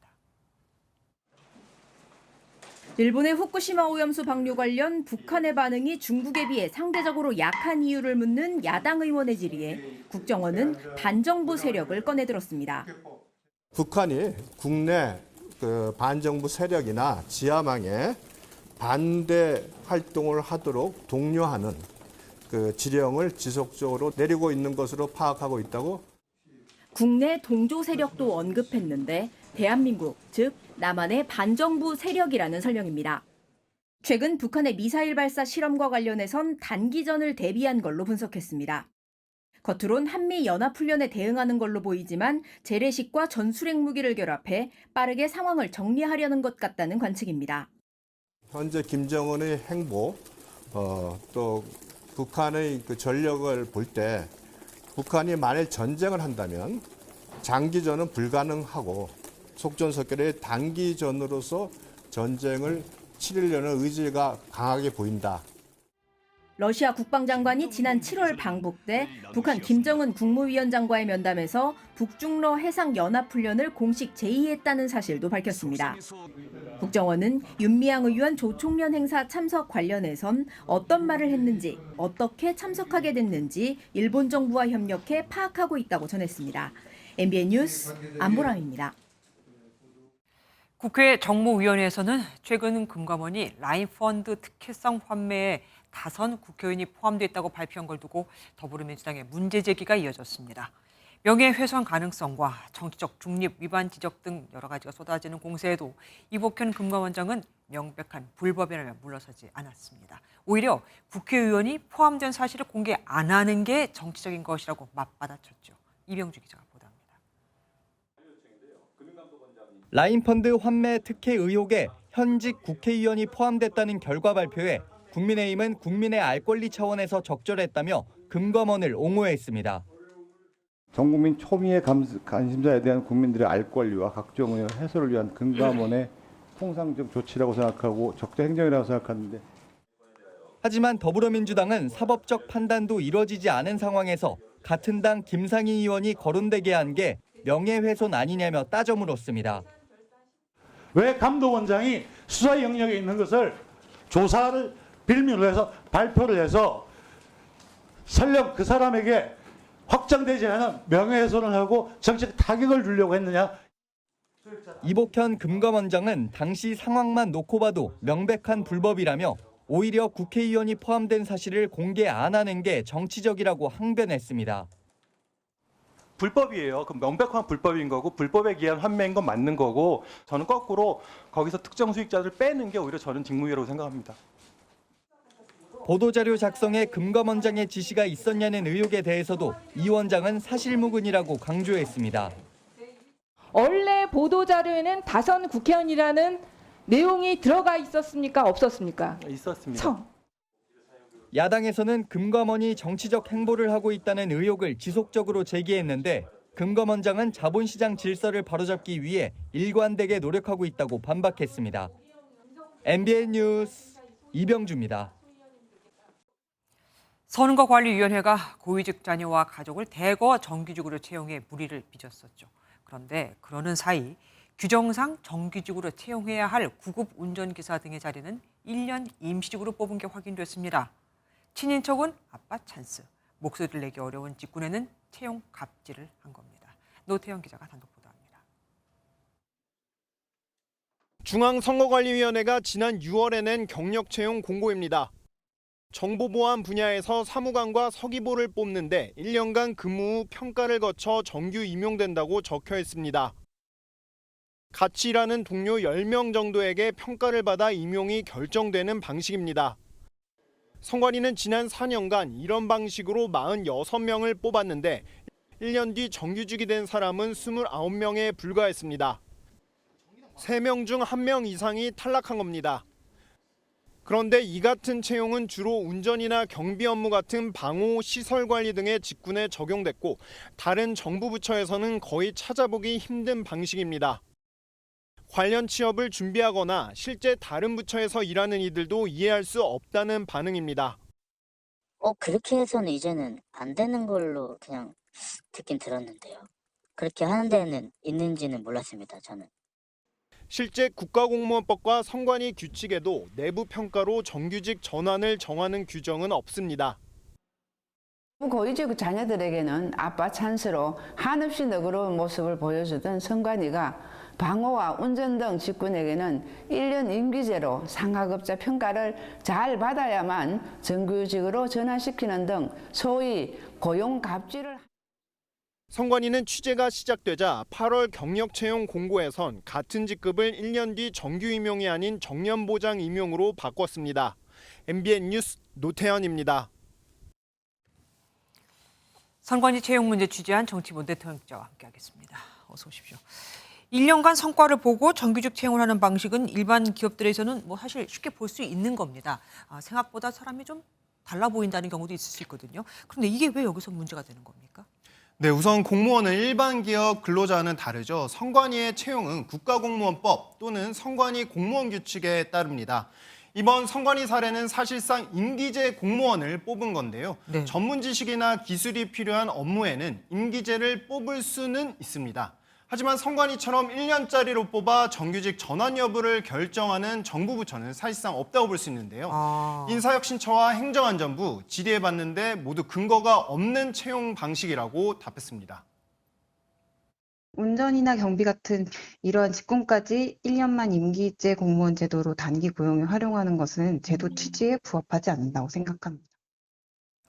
일본의 후쿠시마 오염수 방류 관련 북한의 반응이 중국에 비해 상대적으로 약한 이유를 묻는 야당 의원의 질의에 국정원은 반정부 세력을 꺼내들었습니다. 북한이 국내 반정부 세력이나 지하망에 반대 활동을 하도록 독려하는 지령을 지속적으로 내리고 있는 것으로 파악하고 있다고. 국내 동조 세력도 언급했는데 대한민국, 즉 남한의 반정부 세력이라는 설명입니다. 최근 북한의 미사일 발사 실험과 관련해선 단기전을 대비한 걸로 분석했습니다. 겉으론 한미 연합훈련에 대응하는 걸로 보이지만 재래식과 전술핵 무기를 결합해 빠르게 상황을 정리하려는 것 같다는 관측입니다. 현재 김정은의 행보, 또 북한의 전력을 볼 때 북한이 만일 전쟁을 한다면 장기전은 불가능하고 속전속결의 단기전으로서 전쟁을 치르려는 의지가 강하게 보인다. 러시아 국방장관이 지난 7월 방북 때 북한 김정은 국무위원장과의 면담에서 북중러 해상연합훈련을 공식 제의했다는 사실도 밝혔습니다. 국정원은 윤미향 의원 조총련 행사 참석 관련해선 어떤 말을 했는지, 어떻게 참석하게 됐는지 일본 정부와 협력해 파악하고 있다고 전했습니다. MBN 뉴스 안보람입니다. 국회 정무위원회에서는 최근 금감원이 라인펀드 특혜성 환매에 다선 국회의원이 포함됐다고 발표한 걸 두고 더불어민주당의 문제 제기가 이어졌습니다. 명예훼손 가능성과 정치적 중립 위반 지적 등 여러 가지가 쏟아지는 공세에도 이복현 금감원장은 명백한 불법이라며 물러서지 않았습니다. 오히려 국회의원이 포함된 사실을 공개 안 하는 게 정치적인 것이라고 맞받아쳤죠. 이병주 기자가 보도합니다. 라인펀드 환매 특혜 의혹에 현직 국회의원이 포함됐다는 결과 발표에 국민의힘은 국민의 알 권리 차원에서 적절했다며 금감원을 옹호했습니다. 전 국민 초미의 관심사에 대한 국민들의 알 권리와 각종 해소를 위한 금감원의 통상적 조치라고 생각하고 적절 행정이라고 생각하는데. 하지만 더불어민주당은 사법적 판단도 이뤄지지 않은 상황에서 같은 당 김상희 의원이 거론되게 한 게 명예훼손 아니냐며 따져 물었습니다. 왜 감독원장이 수사 영역에 있는 것을 조사를 빌미로 해서 발표를 해서 설령 그 사람에게 확정되지 않은 명예훼손을 하고 정치적 타격을 주려고 했느냐. 이복현 금감원장은 당시 상황만 놓고 봐도 명백한 불법이라며 오히려 국회의원이 포함된 사실을 공개 안 하는 게 정치적이라고 항변했습니다. 불법이에요. 그 명백한 불법인 거고 불법에 기한 환매인 건 맞는 거고 저는 거꾸로 거기서 특정 수익자들 빼는 게 오히려 저는 직무유예라고 생각합니다. 보도자료 작성에 금감원장의 지시가 있었냐는 의혹에 대해서도 이 원장은 사실무근이라고 강조했습니다. 원래 보도자료에는 다선 국회의원이라는 내용이 들어가 있었습니까? 없었습니까? 있었습니다. 야당에서는 금감원이 정치적 행보를 하고 있다는 의혹을 지속적으로 제기했는데 금감원장은 자본시장 질서를 바로잡기 위해 일관되게 노력하고 있다고 반박했습니다. MBN 뉴스 이병주입니다. 선거관리위원회가 고위직 자녀와 가족을 대거 정규직으로 채용해 물의를 빚었었죠. 그런데 그러는 사이 규정상 정규직으로 채용해야 할 구급 운전기사 등의 자리는 1년 임시직으로 뽑은 게 확인됐습니다. 친인척은 아빠 찬스, 목소리를 내기 어려운 직군에는 채용 갑질을 한 겁니다. 노태영 기자가 단독 보도합니다. 중앙선거관리위원회가 지난 6월에 낸 경력 채용 공고입니다. 정보보안 분야에서 사무관과 서기보를 뽑는데 1년간 근무 후 평가를 거쳐 정규 임용된다고 적혀 있습니다. 같이 일하는 동료 10명 정도에게 평가를 받아 임용이 결정되는 방식입니다. 선관위는 지난 4년간 이런 방식으로 46명을 뽑았는데 1년 뒤 정규직이 된 사람은 29명에 불과했습니다. 3명 중 1명 이상이 탈락한 겁니다. 그런데 이 같은 채용은 주로 운전이나 경비 업무 같은 방호, 시설 관리 등의 직군에 적용됐고 다른 정부 부처에서는 거의 찾아보기 힘든 방식입니다. 관련 취업을 준비하거나 실제 다른 부처에서 일하는 이들도 이해할 수 없다는 반응입니다. 그렇게 해서는 이제는 안 되는 걸로 그냥 듣긴 들었는데요. 그렇게 하는 데는 있는지는 몰랐습니다, 저는. 실제 국가공무원법과 선관위 규칙에도 내부 평가로 정규직 전환을 정하는 규정은 없습니다. 고위직 자녀들에게는 아빠 찬스로 한없이 너그러운 모습을 보여주던 선관위가 방호와 운전 등 직군에게는 1년 임기제로 상하급자 평가를 잘 받아야만 정규직으로 전환시키는 등 소위 고용 갑질을. 선관위는 취재가 시작되자 8월 경력 채용 공고에선 같은 직급을 1년 뒤 정규 임용이 아닌 정년 보장 임용으로 바꿨습니다. MBN 뉴스 노태현입니다. 선관위 채용 문제 취재한 정치본 대통령 기자와 함께하겠습니다. 어서 오십시오. 1년간 성과를 보고 정규직 채용을 하는 방식은 일반 기업들에서는 사실 쉽게 볼 수 있는 겁니다. 생각보다 사람이 좀 달라 보인다는 경우도 있을 수 있거든요. 그런데 이게 왜 여기서 문제가 되는 겁니까? 네, 우선 공무원은 일반 기업 근로자와는 다르죠. 선관위의 채용은 국가공무원법 또는 선관위 공무원 규칙에 따릅니다. 이번 선관위 사례는 사실상 임기제 공무원을 뽑은 건데요. 네. 전문 지식이나 기술이 필요한 업무에는 임기제를 뽑을 수는 있습니다. 하지만 선관위처럼 1년짜리로 뽑아 정규직 전환 여부를 결정하는 정부 부처는 사실상 없다고 볼 수 있는데요. 인사혁신처와 행정안전부 질의해 봤는데 모두 근거가 없는 채용 방식이라고 답했습니다. 운전이나 경비 같은 이러한 직군까지 1년만 임기제 공무원 제도로 단기 고용에 활용하는 것은 제도 취지에 부합하지 않는다고 생각합니다.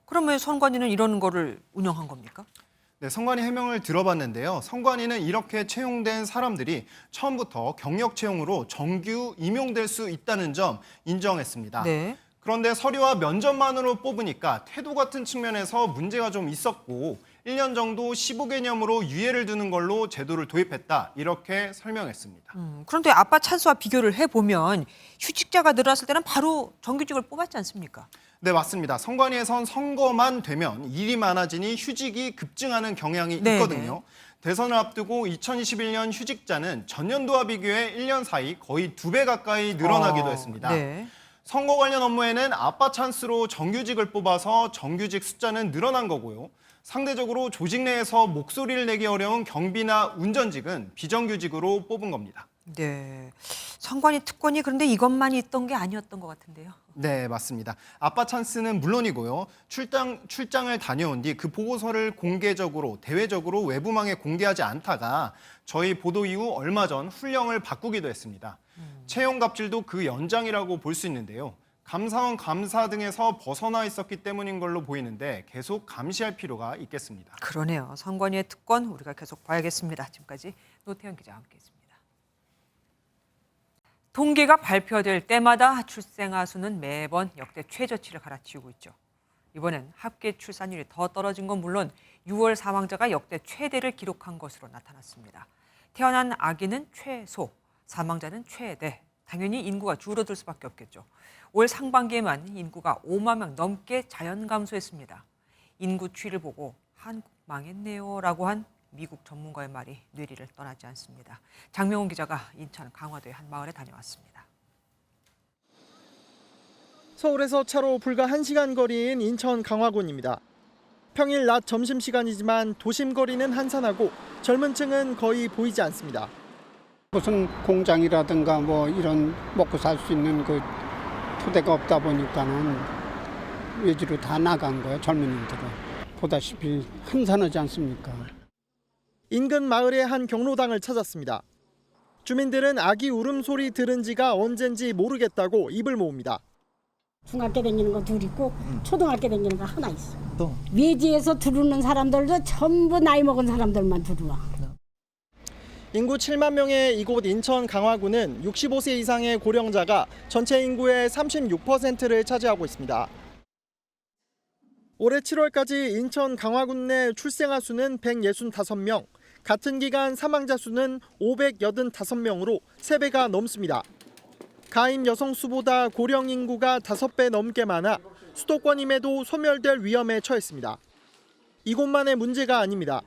그러면 선관위는 이런 거를 운영한 겁니까? 네, 선관위 해명을 들어봤는데요. 선관위는 이렇게 채용된 사람들이 처음부터 경력 채용으로 정규 임용될 수 있다는 점 인정했습니다. 네. 그런데 서류와 면접만으로 뽑으니까 태도 같은 측면에서 문제가 좀 있었고 1년 정도 시보 개념으로 유예를 두는 걸로 제도를 도입했다. 이렇게 설명했습니다. 그런데 아빠 찬스와 비교를 해보면 휴직자가 늘어났을 때는 바로 정규직을 뽑았지 않습니까? 네, 맞습니다. 선관위에선 선거만 되면 일이 많아지니 휴직이 급증하는 경향이 있거든요. 대선을 앞두고 2021년 휴직자는 전년도와 비교해 1년 사이 거의 2배 가까이 늘어나기도 했습니다. 네. 선거 관련 업무에는 아빠 찬스로 정규직을 뽑아서 정규직 숫자는 늘어난 거고요. 상대적으로 조직 내에서 목소리를 내기 어려운 경비나 운전직은 비정규직으로 뽑은 겁니다. 네. 선관위 특권이 그런데 이것만 있던 게 아니었던 것 같은데요. 네, 맞습니다. 아빠 찬스는 물론이고요. 출장을 다녀온 뒤 그 보고서를 공개적으로, 대외적으로 외부망에 공개하지 않다가 저희 보도 이후 얼마 전 훈령을 바꾸기도 했습니다. 채용 갑질도 그 연장이라고 볼 수 있는데요. 감사원 감사 등에서 벗어나 있었기 때문인 걸로 보이는데 계속 감시할 필요가 있겠습니다. 그러네요. 선관위의 특권 우리가 계속 봐야겠습니다. 지금까지 노태현 기자와 함께했습니다. 통계가 발표될 때마다 출생아 수는 매번 역대 최저치를 갈아치우고 있죠. 이번엔 합계 출산율이 더 떨어진 건 물론 6월 사망자가 역대 최대를 기록한 것으로 나타났습니다. 태어난 아기는 최소, 사망자는 최대. 당연히 인구가 줄어들 수밖에 없겠죠. 올 상반기에만 인구가 5만 명 넘게 자연 감소했습니다. 인구 추이를 보고 한국 망했네요 라고 한 미국 전문가의 말이 뇌리를 떠나지 않습니다. 장명훈 기자가 인천 강화도의 한 마을에 다녀왔습니다. 서울에서 차로 불과 1시간 거리인 인천 강화군입니다. 평일 낮 점심시간이지만 도심 거리는 한산하고 젊은 층은 거의 보이지 않습니다. 무슨 공장이라든가 이런 먹고 살 수 있는 그 토대가 없다 보니까는 외지로 다 나간 거예요, 젊은이들은. 보다시피 한산하지 않습니까? 인근 마을의 한 경로당을 찾았습니다. 주민들은 아기 울음소리 들은 지가 언젠지 모르겠다고 입을 모읍니다. 중학교 다니는 거 둘 있고 초등학교 다니는 거 하나 있어. 외지에서 들어오는 사람들도 전부 나이 먹은 사람들만 들어와. 인구 7만 명의 이곳 인천 강화군은 65세 이상의 고령자가 전체 인구의 36%를 차지하고 있습니다. 올해 7월까지 인천 강화군 내 출생아 수는 165명, 같은 기간 사망자 수는 585명으로 3배가 넘습니다. 가임 여성 수보다 고령 인구가 5배 넘게 많아 수도권임에도 소멸될 위험에 처했습니다. 이곳만의 문제가 아닙니다.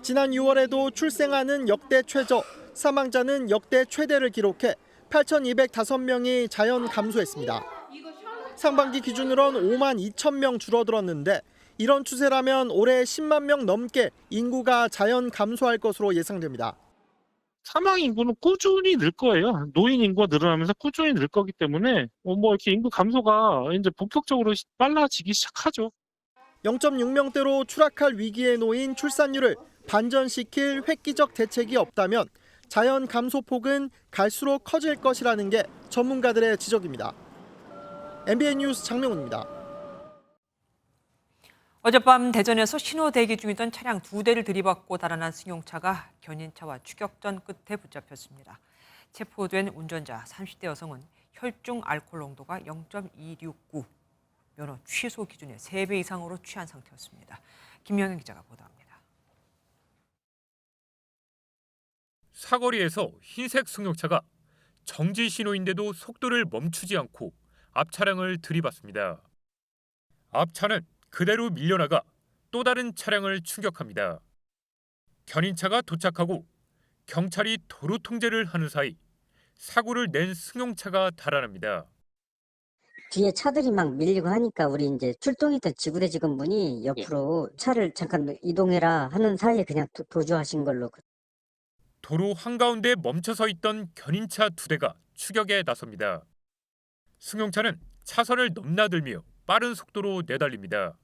지난 6월에도 출생아는 역대 최저 사망자는 역대 최대를 기록해 8,205명이 자연 감소했습니다. 상반기 기준으론 5만 2천 명 줄어들었는데 이런 추세라면 올해 10만 명 넘게 인구가 자연 감소할 것으로 예상됩니다. 사망 인구는 꾸준히 늘 거예요. 노인 인구가 늘어나면서 꾸준히 늘 거기 때문에 이렇게 인구 감소가 이제 본격적으로 빨라지기 시작하죠. 0.6명대로 추락할 위기에 놓인 출산율을 반전시킬 획기적 대책이 없다면 자연 감소폭은 갈수록 커질 것이라는 게 전문가들의 지적입니다. MBN 뉴스 장명훈입니다. 어젯밤 대전에서 신호 대기 중이던 차량 2대를 들이받고 달아난 승용차가 견인차와 추격전 끝에 붙잡혔습니다. 체포된 운전자 30대 여성은 혈중 알코올 농도가 0.269, 면허 취소 기준의 3배 이상으로 취한 상태였습니다. 김영현 기자가 보도합니다. 사거리에서 흰색 승용차가 정지 신호인데도 속도를 멈추지 않고 앞 차량을 들이받습니다. 앞 차는 그대로 밀려나가 또 다른 차량을 충격합니다. 견인차가 도착하고 경찰이 도로 통제를 하는 사이 사고를 낸 승용차가 달아납니다. 뒤에 차들이 막 밀리고 하니까 우리 이제 출동했던 지구대 직원분이 옆으로 차를 잠깐 이동해라 하는 사이에 그냥 도주하신 걸로. 도로 한가운데 멈춰서 있던 견인차 2대가 추격에 나섭니다. 승용차는 차선을 넘나들며 빠른 속도로 내달립니다.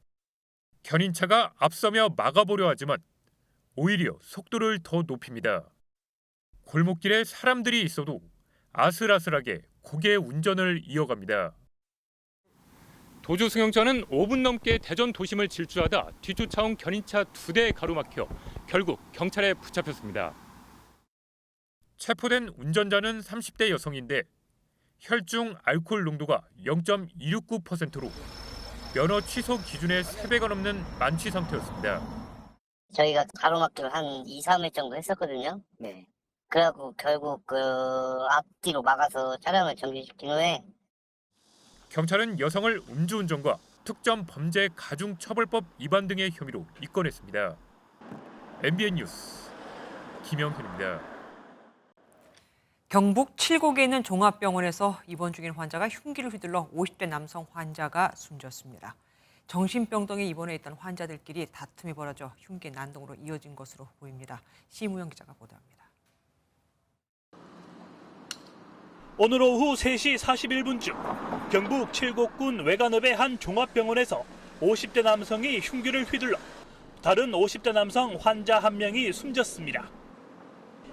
견인차가 앞서며 막아보려 하지만 오히려 속도를 더 높입니다. 골목길에 사람들이 있어도 아슬아슬하게 고개 운전을 이어갑니다. 도주 승용차는 5분 넘게 대전 도심을 질주하다 뒤쫓아온 견인차 2대에 가로막혀 결국 경찰에 붙잡혔습니다. 체포된 운전자는 30대 여성인데 혈중 알코올 농도가 0.269%로 면허 취소 기준의 3배가 넘는 만취 상태였습니다. 저희가 가로막기를 한 2, 3회 정도 했었거든요. 네. 그래갖고 결국 앞뒤로 막아서 차량을 정지시킨 후에 경찰은 여성을 음주운전과 특정 범죄 가중처벌법 위반 등의 혐의로 입건했습니다. MBN 뉴스 김영현입니다. 경북 칠곡에 있는 종합병원에서 입원 중인 환자가 흉기를 휘둘러 50대 남성 환자가 숨졌습니다. 정신병동에 입원해 있던 환자들끼리 다툼이 벌어져 흉기 난동으로 이어진 것으로 보입니다. 심우영 기자가 보도합니다. 오늘 오후 3시 41분쯤 경북 칠곡군 외관읍의 한 종합병원에서 50대 남성이 흉기를 휘둘러 다른 50대 남성 환자 한 명이 숨졌습니다.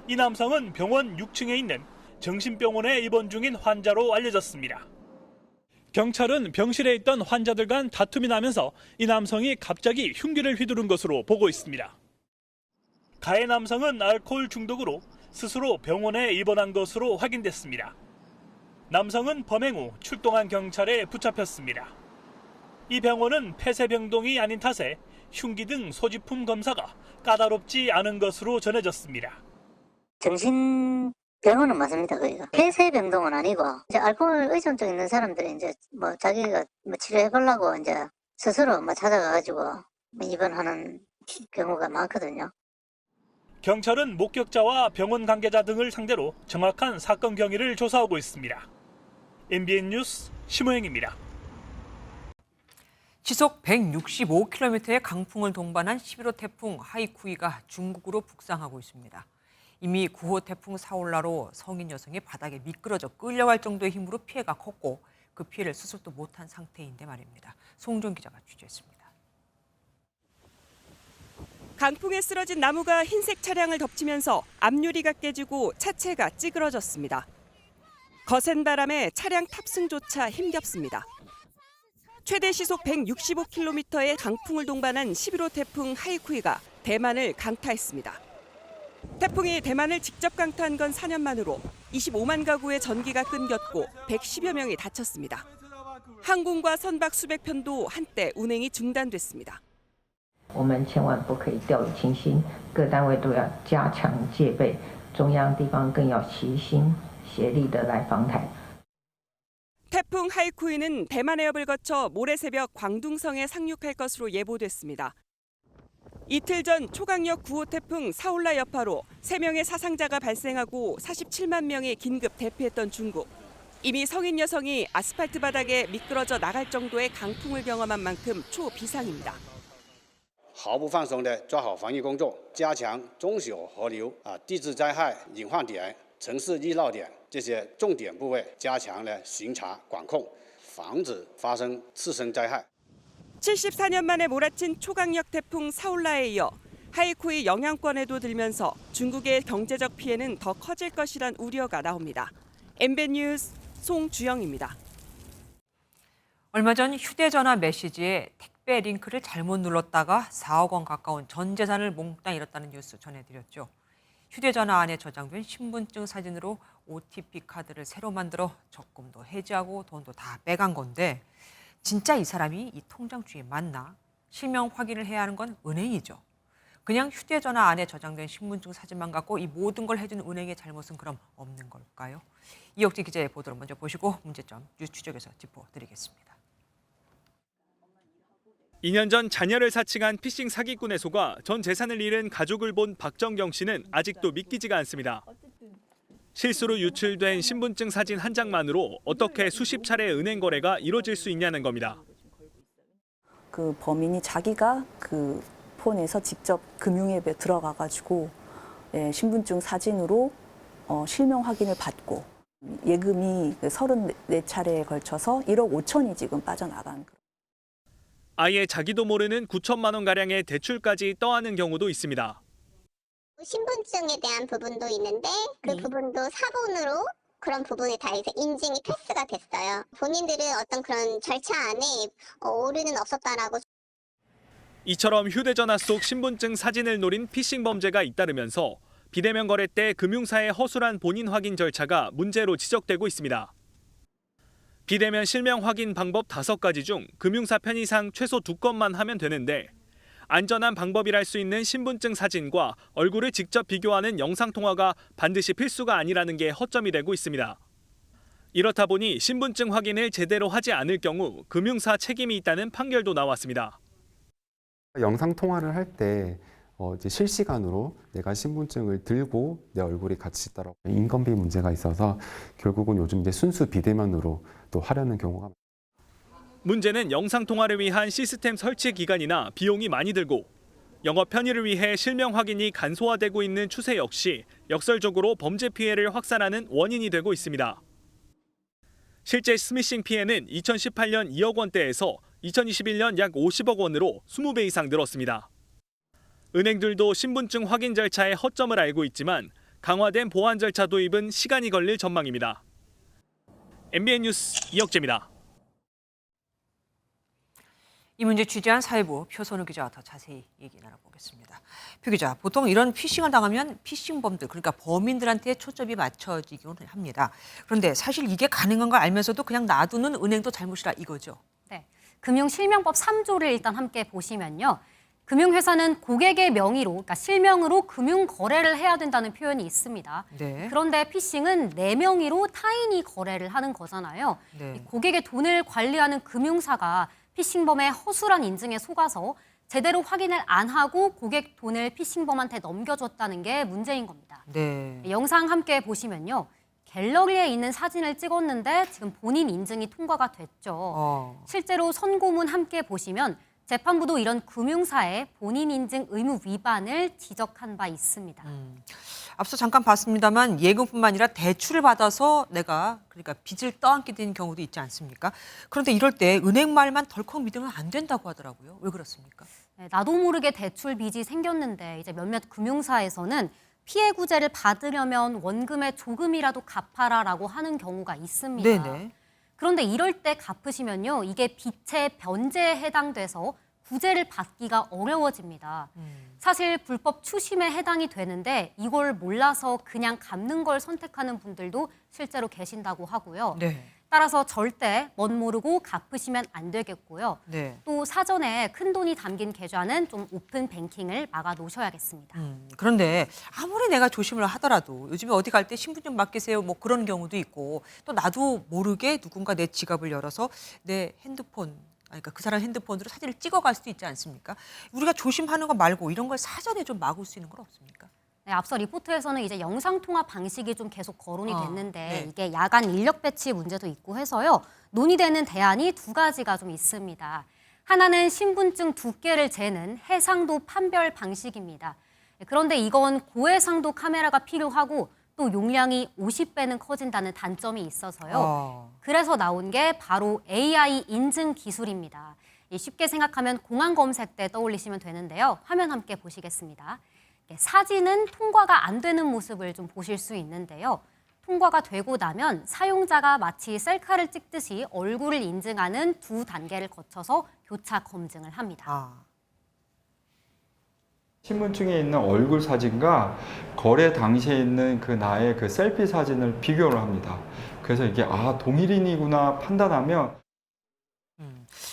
이 남성은 병원 6층에 있는 정신병원에 입원 중인 환자로 알려졌습니다. 경찰은 병실에 있던 환자들 간 다툼이 나면서 이 남성이 갑자기 흉기를 휘두른 것으로 보고 있습니다. 가해 남성은 알코올 중독으로 스스로 병원에 입원한 것으로 확인됐습니다. 남성은 범행 후 출동한 경찰에 붙잡혔습니다. 이 병원은 폐쇄병동이 아닌 탓에 흉기 등 소지품 검사가 까다롭지 않은 것으로 전해졌습니다. 정신병원은 맞습니다, 거기가. 폐쇄병동은 아니고, 이제 알코올 의존증 있는 사람들이 이제 자기가 치료해보려고 이제 스스로 찾아가가지고 입원하는 경우가 많거든요. 경찰은 목격자와 병원 관계자 등을 상대로 정확한 사건 경위를 조사하고 있습니다. MBN 뉴스 심호영입니다. 시속 165km의 강풍을 동반한 11호 태풍 하이쿠이가 중국으로 북상하고 있습니다. 이미 9호 태풍 사올라로 성인 여성이 바닥에 미끄러져 끌려갈 정도의 힘으로 피해가 컸고 그 피해를 수습도 못한 상태인데 말입니다. 송종 기자가 취재했습니다. 강풍에 쓰러진 나무가 흰색 차량을 덮치면서 앞유리가 깨지고 차체가 찌그러졌습니다. 거센 바람에 차량 탑승조차 힘겹습니다. 최대 시속 165km의 강풍을 동반한 11호 태풍 하이쿠이가 대만을 강타했습니다. 태풍이 대만을 직접 강타한 건 4년 만으로 25만 가구의 전기가 끊겼고 110여 명이 다쳤습니다. 항공과 선박 수백 편도 한때 운행이 중단됐습니다. 我们千万不可以掉以轻心，各单位都要加强戒备，中央地方更要齐心协力的来防台。 태풍 하이쿠이는 대만 해협을 거쳐 모레 새벽 광둥성에 상륙할 것으로 예보됐습니다. 이틀 전 초강력 9호 태풍 사올라 여파로 3명의 사상자가 발생하고 47만 명이 긴급 대피했던 중국. 이미 성인 여성이 아스팔트 바닥에 미끄러져 나갈 정도의 강풍을 경험한 만큼 초비상입니다. 毫不放松地抓好防疫工作，加强中小河流地质灾害隐患点、城市预闹点这些重点部位，加强了巡查管控，防止发生次生灾害。 74년 만에 몰아친 초강력 태풍 사올라에 이어 하이쿠이 영향권에도 들면서 중국의 경제적 피해는 더 커질 것이란 우려가 나옵니다. MBN 뉴스 송주영입니다. 얼마 전 휴대전화 메시지에 택배 링크를 잘못 눌렀다가 4억 원 가까운 전 재산을 몽땅 잃었다는 뉴스 전해드렸죠. 휴대전화 안에 저장된 신분증 사진으로 OTP 카드를 새로 만들어 적금도 해지하고 돈도 다 빼간 건데 진짜 이 사람이 이 통장 주인 맞나? 실명 확인을 해야 하는 건 은행이죠. 그냥 휴대전화 안에 저장된 신분증 사진만 갖고 이 모든 걸 해준 은행의 잘못은 그럼 없는 걸까요? 이혁재 기자의 보도를 먼저 보시고 문제점 뉴스 추적에서 짚어드리겠습니다. 2년 전 자녀를 사칭한 피싱 사기꾼에 속아 전 재산을 잃은 가족을 본 박정경 씨는 아직도 믿기지가 않습니다. 실수로 유출된 신분증 사진 한 장만으로 어떻게 수십 차례 은행 거래가 이뤄질 수 있냐는 겁니다. 그 범인이 자기가 그 폰에서 직접 금융앱에 들어가가지고 신분증 사진으로 실명 확인을 받고 예금이 34차례에 걸쳐서 1억 5천이 지금 빠져나간. 아예 자기도 모르는 9천만 원 가량의 대출까지 떠안은 경우도 있습니다. 신분증에 대한 부분도 있는데 그 부분도 사본으로 그런 부분에 다 이제 인증이 패스가 됐어요. 본인들은 어떤 그런 절차 안에 오류는 없었다라고. 이처럼 휴대전화 속 신분증 사진을 노린 피싱 범죄가 잇따르면서 비대면 거래 때 금융사의 허술한 본인 확인 절차가 문제로 지적되고 있습니다. 비대면 실명 확인 방법 5가지 중 금융사 편의상 최소 2건만 하면 되는데 안전한 방법이랄 수 있는 신분증 사진과 얼굴을 직접 비교하는 영상통화가 반드시 필수가 아니라는 게 허점이 되고 있습니다. 이렇다 보니 신분증 확인을 제대로 하지 않을 경우 금융사 책임이 있다는 판결도 나왔습니다. 영상통화를 할 때 이제 실시간으로 내가 신분증을 들고 내 얼굴이 같이 있다라고 인건비 문제가 있어서 결국은 요즘 이제 순수 비대면으로 또 하려는 경우가 많습니다. 문제는 영상통화를 위한 시스템 설치 기간이나 비용이 많이 들고 영업 편의를 위해 실명 확인이 간소화되고 있는 추세 역시 역설적으로 범죄 피해를 확산하는 원인이 되고 있습니다. 실제 스미싱 피해는 2018년 2억 원대에서 2021년 약 50억 원으로 20배 이상 늘었습니다. 은행들도 신분증 확인 절차의 허점을 알고 있지만 강화된 보안 절차 도입은 시간이 걸릴 전망입니다. MBN 뉴스 이혁재입니다. 이 문제 취재한 사회부 표선우 기자와 더 자세히 얘기 나눠보겠습니다. 표 기자, 보통 이런 피싱을 당하면 피싱범들, 그러니까 범인들한테 초점이 맞춰지기는 합니다. 그런데 사실 이게 가능한 걸 알면서도 그냥 놔두는 은행도 잘못이라 이거죠. 네, 금융실명법 3조를 일단 함께 보시면요. 금융회사는 고객의 명의로, 그러니까 실명으로 금융 거래를 해야 된다는 표현이 있습니다. 네. 그런데 피싱은 내 명의로 타인이 거래를 하는 거잖아요. 네. 고객의 돈을 관리하는 금융사가 피싱범의 허술한 인증에 속아서 제대로 확인을 안 하고 고객 돈을 피싱범한테 넘겨줬다는 게 문제인 겁니다. 네. 영상 함께 보시면요. 갤러리에 있는 사진을 찍었는데 지금 본인 인증이 통과가 됐죠. 실제로 선고문 함께 보시면 재판부도 이런 금융사의 본인 인증 의무 위반을 지적한 바 있습니다. 앞서 잠깐 봤습니다만 예금뿐만 아니라 대출을 받아서 내가 그러니까 빚을 떠안게 되는 경우도 있지 않습니까? 그런데 이럴 때 은행 말만 덜컥 믿으면 안 된다고 하더라고요. 왜 그렇습니까? 네, 나도 모르게 대출 빚이 생겼는데 이제 몇몇 금융사에서는 피해 구제를 받으려면 원금의 조금이라도 갚아라라고 하는 경우가 있습니다. 네네. 그런데 이럴 때 갚으시면요, 이게 빚의 변제에 해당돼서 구제를 받기가 어려워집니다. 사실 불법 추심에 해당이 되는데 이걸 몰라서 그냥 갚는 걸 선택하는 분들도 실제로 계신다고 하고요. 네. 따라서 절대 멋 모르고 갚으시면 안 되겠고요. 네. 또 사전에 큰 돈이 담긴 계좌는 좀 오픈 뱅킹을 막아 놓으셔야겠습니다. 그런데 아무리 내가 조심을 하더라도 요즘에 어디 갈 때 신분증 맡기세요 뭐 그런 경우도 있고 또 나도 모르게 누군가 내 지갑을 열어서 내 핸드폰 그러니까 그 사람 핸드폰으로 사진을 찍어갈 수도 있지 않습니까? 우리가 조심하는 거 말고 이런 걸 사전에 좀 막을 수 있는 건 없습니까? 네, 앞서 리포트에서는 이제 영상 통화 방식이 좀 계속 거론이 됐는데 네. 이게 야간 인력 배치 문제도 있고 해서요. 논의되는 대안이 두 가지가 좀 있습니다. 하나는 신분증 두께를 재는 해상도 판별 방식입니다. 그런데 이건 고해상도 카메라가 필요하고 또 용량이 50배는 커진다는 단점이 있어서요. 그래서 나온 게 바로 AI 인증 기술입니다. 쉽게 생각하면 공안 검색 때 떠올리시면 되는데요. 화면 함께 보시겠습니다. 사진은 통과가 안 되는 모습을 좀 보실 수 있는데요. 통과가 되고 나면 사용자가 마치 셀카를 찍듯이 얼굴을 인증하는 두 단계를 거쳐서 교차 검증을 합니다. 신분증에 있는 얼굴 사진과 거래 당시에 있는 그 나의 그 셀피 사진을 비교를 합니다. 그래서 이게 동일인이구나 판단하면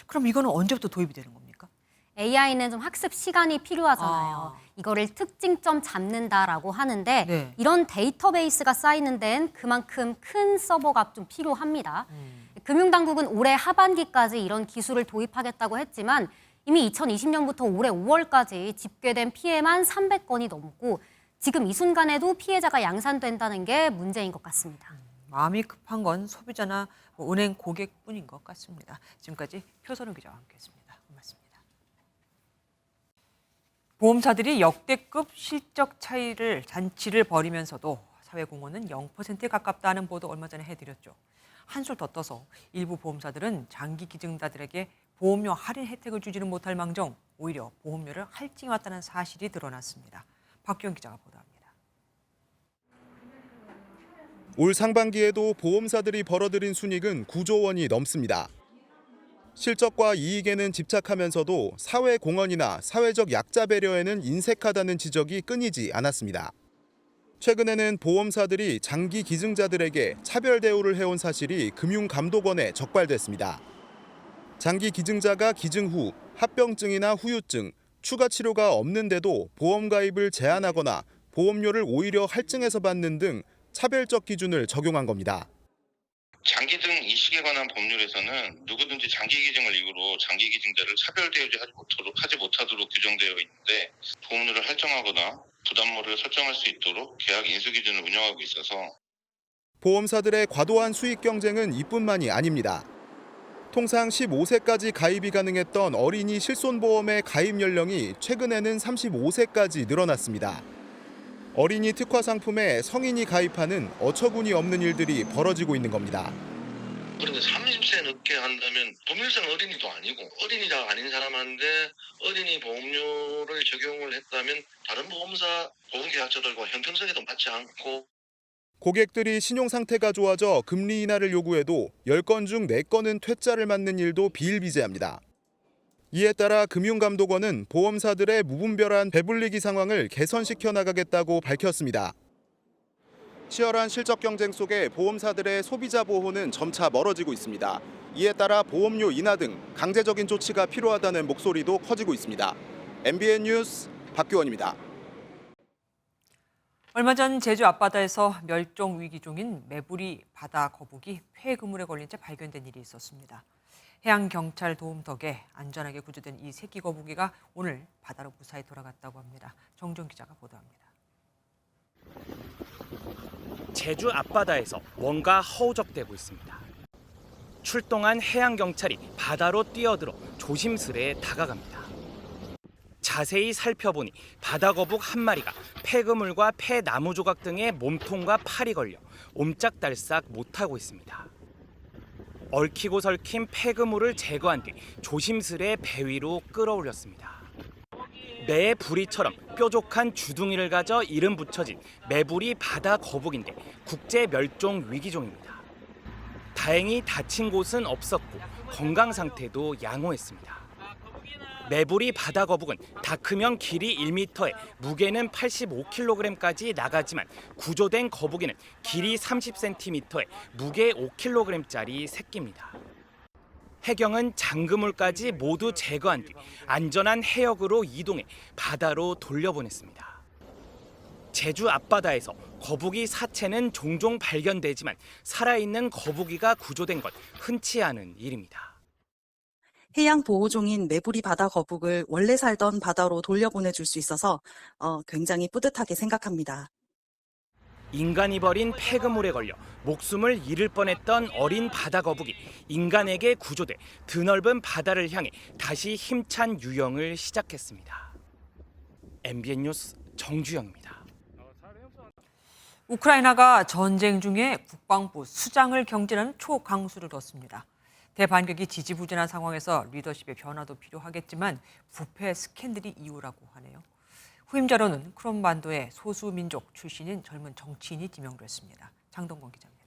그럼 이거는 언제부터 도입이 되는 겁니까? AI는 좀 학습 시간이 필요하잖아요. 이거를 특징점 잡는다라고 하는데 네. 이런 데이터베이스가 쌓이는 데는 그만큼 큰 서버가 좀 필요합니다. 금융당국은 올해 하반기까지 이런 기술을 도입하겠다고 했지만 이미 2020년부터 올해 5월까지 집계된 피해만 300건이 넘고 지금 이 순간에도 피해자가 양산된다는 게 문제인 것 같습니다. 마음이 급한 건 소비자나 은행 고객뿐인 것 같습니다. 지금까지 표선우 기자와 함께했습니다. 고맙습니다. 보험사들이 역대급 실적 잔치를 벌이면서도 사회공헌은 0%에 가깝다는 보도 얼마 전에 해드렸죠. 한술 더 떠서 일부 보험사들은 장기 기증자들에게 보험료 할인 혜택을 주지는 못할 망정 오히려 보험료를 할증해왔다는 사실이 드러났습니다. 박규영 기자가 보도합니다. 올 상반기에도 보험사들이 벌어들인 순이익은 9조 원이 넘습니다. 실적과 이익에는 집착하면서도 사회 공헌이나 사회적 약자 배려에는 인색하다는 지적이 끊이지 않았습니다. 최근에는 보험사들이 장기 기증자들에게 차별 대우를 해온 사실이 금융감독원에 적발됐습니다. 장기 기증자가 기증 후 합병증이나 후유증, 추가 치료가 없는데도 보험 가입을 제한하거나 보험료를 오히려 할증해서 받는 등 차별적 기준을 적용한 겁니다. 장기증 이식에 관한 법률에서는 누구든지 장기 기증을 이유로 장기 기증자를 차별 대우하지 못하도록 규정되어 있는데 보험료를 할증하거나 부담물을 설정할 수 있도록 계약 인수 기준을 운영하고 있어서 보험사들의 과도한 수익 경쟁은 이뿐만이 아닙니다. 통상 15세까지 가입이 가능했던 어린이 실손보험의 가입 연령이 최근에는 35세까지 늘어났습니다. 어린이 특화 상품에 성인이 가입하는 어처구니 없는 일들이 벌어지고 있는 겁니다. 그런데 30세 늦게 한다면 동일성 어린이도 아니고 어린이가 아닌 사람한테 어린이 보험료를 적용을 했다면 다른 보험사 보험계약자들과 형평성에도 맞지 않고 고객들이 신용 상태가 좋아져 금리 인하를 요구해도 10건 중 4건은 퇴짜를 맞는 일도 비일비재합니다. 이에 따라 금융감독원은 보험사들의 무분별한 배불리기 상황을 개선시켜 나가겠다고 밝혔습니다. 치열한 실적 경쟁 속에 보험사들의 소비자 보호는 점차 멀어지고 있습니다. 이에 따라 보험료 인하 등 강제적인 조치가 필요하다는 목소리도 커지고 있습니다. MBN 뉴스 박규원입니다. 얼마 전 제주 앞바다에서 멸종 위기종인 메부리 바다 거북이 폐 그물에 걸린 채 발견된 일이 있었습니다. 해양경찰 도움 덕에 안전하게 구조된 이 새끼 거북이가 오늘 바다로 무사히 돌아갔다고 합니다. 정종 기자가 보도합니다. 제주 앞바다에서 뭔가 허우적대고 있습니다. 출동한 해양경찰이 바다로 뛰어들어 조심스레 다가갑니다. 자세히 살펴보니 바다거북 한 마리가 폐그물과 폐나무 조각 등의 몸통과 팔이 걸려 옴짝달싹 못하고 있습니다. 얽히고 설킨 폐그물을 제거한 뒤 조심스레 배 위로 끌어올렸습니다. 매의 부리처럼 뾰족한 주둥이를 가져 이름 붙여진 메부리 바다 거북인데 국제 멸종 위기종입니다. 다행히 다친 곳은 없었고 건강 상태도 양호했습니다. 메부리 바다 거북은 다 크면 길이 1m에 무게는 85kg까지 나가지만 구조된 거북이는 길이 30cm에 무게 5kg짜리 새끼입니다. 해경은 장그물까지 모두 제거한 뒤 안전한 해역으로 이동해 바다로 돌려보냈습니다. 제주 앞바다에서 거북이 사체는 종종 발견되지만 살아있는 거북이가 구조된 건 흔치 않은 일입니다. 해양 보호종인 메부리 바다 거북을 원래 살던 바다로 돌려보내줄 수 있어서 굉장히 뿌듯하게 생각합니다. 인간이 버린 폐그물에 걸려 목숨을 잃을 뻔했던 어린 바다 거북이 인간에게 구조돼 드넓은 바다를 향해 다시 힘찬 유영을 시작했습니다. MBN 뉴스 정주영입니다. 우크라이나가 전쟁 중에 국방부 수장을 경질하는 초강수를 뒀습니다. 대반격이 지지부진한 상황에서 리더십의 변화도 필요하겠지만 부패 스캔들이 이유라고 하네요. 후임자로는 크림반도의 소수민족 출신인 젊은 정치인이 지명됐습니다. 장동건 기자입니다.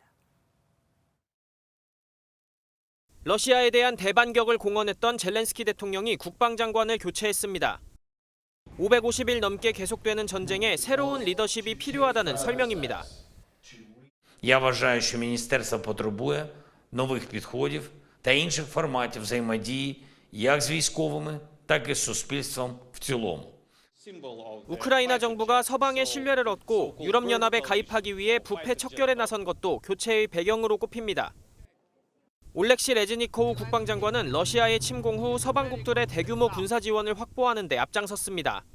러시아에 대한 대반격을 공언했던 젤렌스키 대통령이 국방장관을 교체했습니다. 550일 넘게 계속되는 전쟁에 새로운 리더십이 필요하다는 설명입니다. Я вважаю, що міністерство потребує нових підходів та інших форматів взаємодії як з військовими, так і з суспільством в цілому. 우크라이나 정부가 서방의 신뢰를 얻고 유럽연합에 가입하기 위해 부패 척결에 나선 것도 교체의 배경으로 꼽힙니다. 올렉시 레즈니코우 국방장관은 러시아의 침공 후 서방국들의 대규모 군사 지원을 확보하는 데 앞장섰습니다.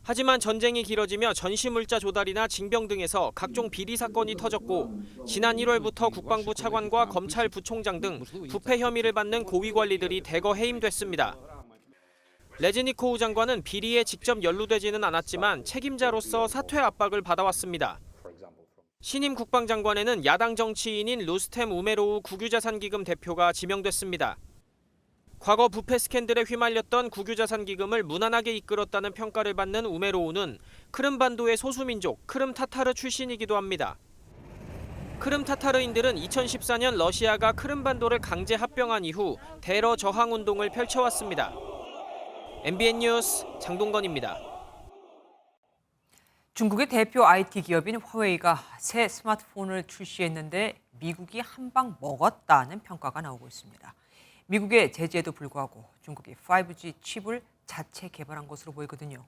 하지만 전쟁이 길어지며 전시물자 조달이나 징병 등에서 각종 비리 사건이 터졌고 지난 1월부터 국방부 차관과 검찰 부총장 등 부패 혐의를 받는 고위 관리들이 대거 해임됐습니다. 레즈니코우 장관은 비리에 직접 연루되지는 않았지만 책임자로서 사퇴 압박을 받아왔습니다. 신임 국방장관에는 야당 정치인인 루스템 우메로우 국유자산기금 대표가 지명됐습니다. 과거 부패 스캔들에 휘말렸던 국유자산기금을 무난하게 이끌었다는 평가를 받는 우메로우는 크림반도의 소수민족 크림 타타르 출신이기도 합니다. 크림 타타르인들은 2014년 러시아가 크림반도를 강제 합병한 이후 대러 저항 운동을 펼쳐왔습니다. MBN 뉴스 장동건입니다. 중국의 대표 IT 기업인 화웨이가 새 스마트폰을 출시했는데 미국이 한 방 먹었다는 평가가 나오고 있습니다. 미국의 제재에도 불구하고 중국이 5G 칩을 자체 개발한 것으로 보이거든요.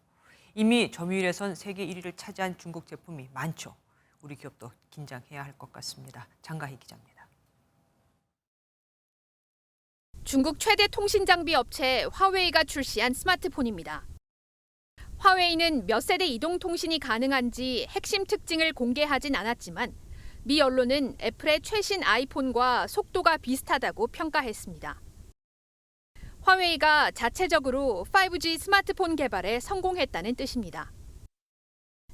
이미 점유율에선 세계 1위를 차지한 중국 제품이 많죠. 우리 기업도 긴장해야 할 것 같습니다. 장가희 기자입니다. 중국 최대 통신 장비 업체 화웨이가 출시한 스마트폰입니다. 화웨이는 몇 세대 이동 통신이 가능한지 핵심 특징을 공개하진 않았지만 미 언론은 애플의 최신 아이폰과 속도가 비슷하다고 평가했습니다. 화웨이가 자체적으로 5G 스마트폰 개발에 성공했다는 뜻입니다.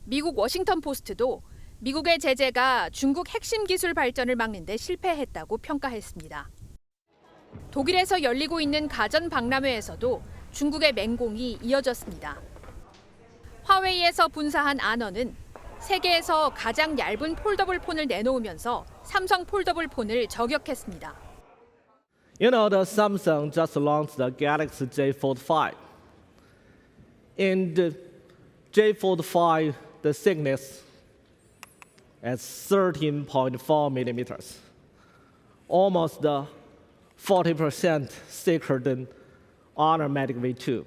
미국 워싱턴 포스트도 미국의 제재가 중국 핵심 기술 발전을 막는 데 실패했다고 평가했습니다. 독일에서 열리고 있는 가전 박람회에서도 중국의 맹공이 이어졌습니다. 화웨이에서 분사한 안원은 세계에서 가장 얇은 폴더블 폰을 내놓으면서 삼성 폴더블 폰을 저격했습니다. You know, the Samsung just launched the Galaxy J Fold 5. In the J Fold 5, the thickness is 13.4 millimeters, almost 40% thicker than Honor Magic V2.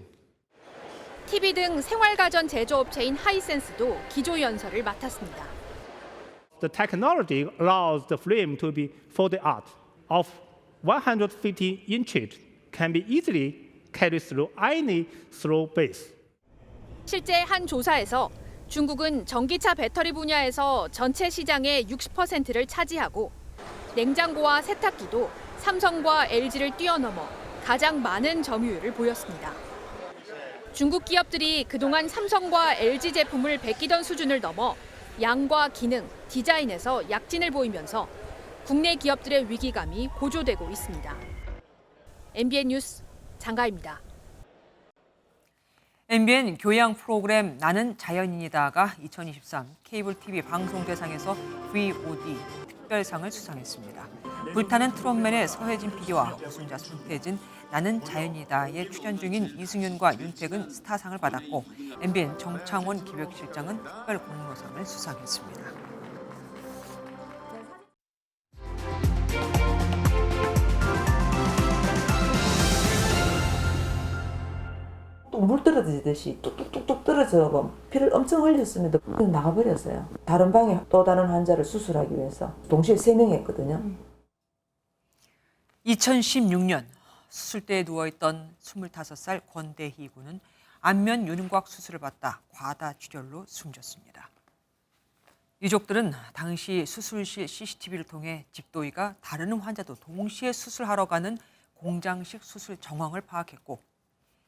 TV 등 생활가전 제조업체인 하이센스도 기조 연설을 맡았습니다. The technology allows the frame to be folded out of 150 inches, can be easily carried through any throw base. 실제 한 조사에서 중국은 전기차 배터리 분야에서 전체 시장의 60%를 차지하고 냉장고와 세탁기도 삼성과 LG를 뛰어넘어 가장 많은 점유율을 보였습니다. 중국 기업들이 그동안 삼성과 LG 제품을 베끼던 수준을 넘어 양과 기능, 디자인에서 약진을 보이면서 국내 기업들의 위기감이 고조되고 있습니다. MBN 뉴스 장가입니다. MBN 교양 프로그램 나는 자연인이다가 2023 케이블 TV 방송대상에서 VOD 특별상을 수상했습니다. 불타는 트롯맨의 서혜진 PD와 우승자 손태진, 나는 자연이다에 출연 중인 이승윤과 윤택은 스타상을 받았고 MBN 정창원 기획실장은 특별 공로상을 수상했습니다. 물 떨어지듯이 뚝뚝뚝뚝 떨어져서 피를 엄청 흘렸습니다. 나가버렸어요. 다른 방에 또 다른 환자를 수술하기 위해서 동시에 3명이 했거든요. 2016년 수술대에 누워있던 25살 권대희 군은 안면 윤곽 수술을 받다 과다출혈로 숨졌습니다. 유족들은 당시 수술실 CCTV를 통해 집도의가 다른 환자도 동시에 수술하러 가는 공장식 수술 정황을 파악했고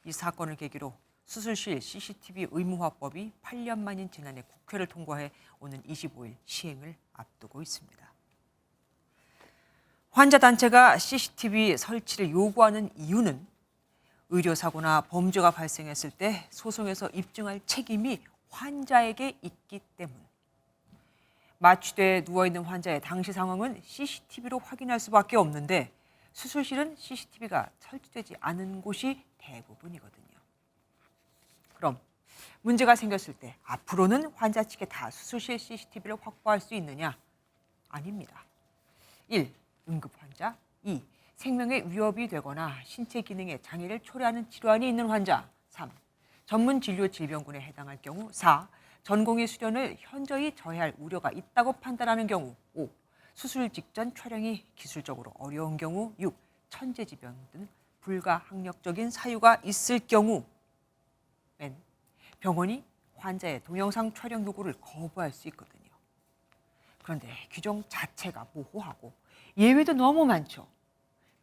이 사건을 계기로 수술실 CCTV 의무화법이 8년 만인 지난해 국회를 통과해 오는 25일 시행을 앞두고 있습니다. 환자 단체가 CCTV 설치를 요구하는 이유는 의료사고나 범죄가 발생했을 때 소송에서 입증할 책임이 환자에게 있기 때문. 마취대에 누워있는 환자의 당시 상황은 CCTV로 확인할 수밖에 없는데 수술실은 CCTV가 설치되지 않은 곳이 대부분이거든요. 그럼 문제가 생겼을 때 앞으로는 환자 측에 다 수술실 CCTV를 확보할 수 있느냐? 아닙니다. 1. 응급 환자. 2. 생명에 위협이 되거나 신체 기능에 장애를 초래하는 질환이 있는 환자. 3. 전문 진료 질병군에 해당할 경우. 4. 전공의 수련을 현저히 저해할 우려가 있다고 판단하는 경우. 5. 수술 직전 촬영이 기술적으로 어려운 경우. 6. 천재지변 등 불가항력적인 사유가 있을 경우. 병원이 환자의 동영상 촬영 요구를 거부할 수 있거든요. 그런데 규정 자체가 모호하고 예외도 너무 많죠.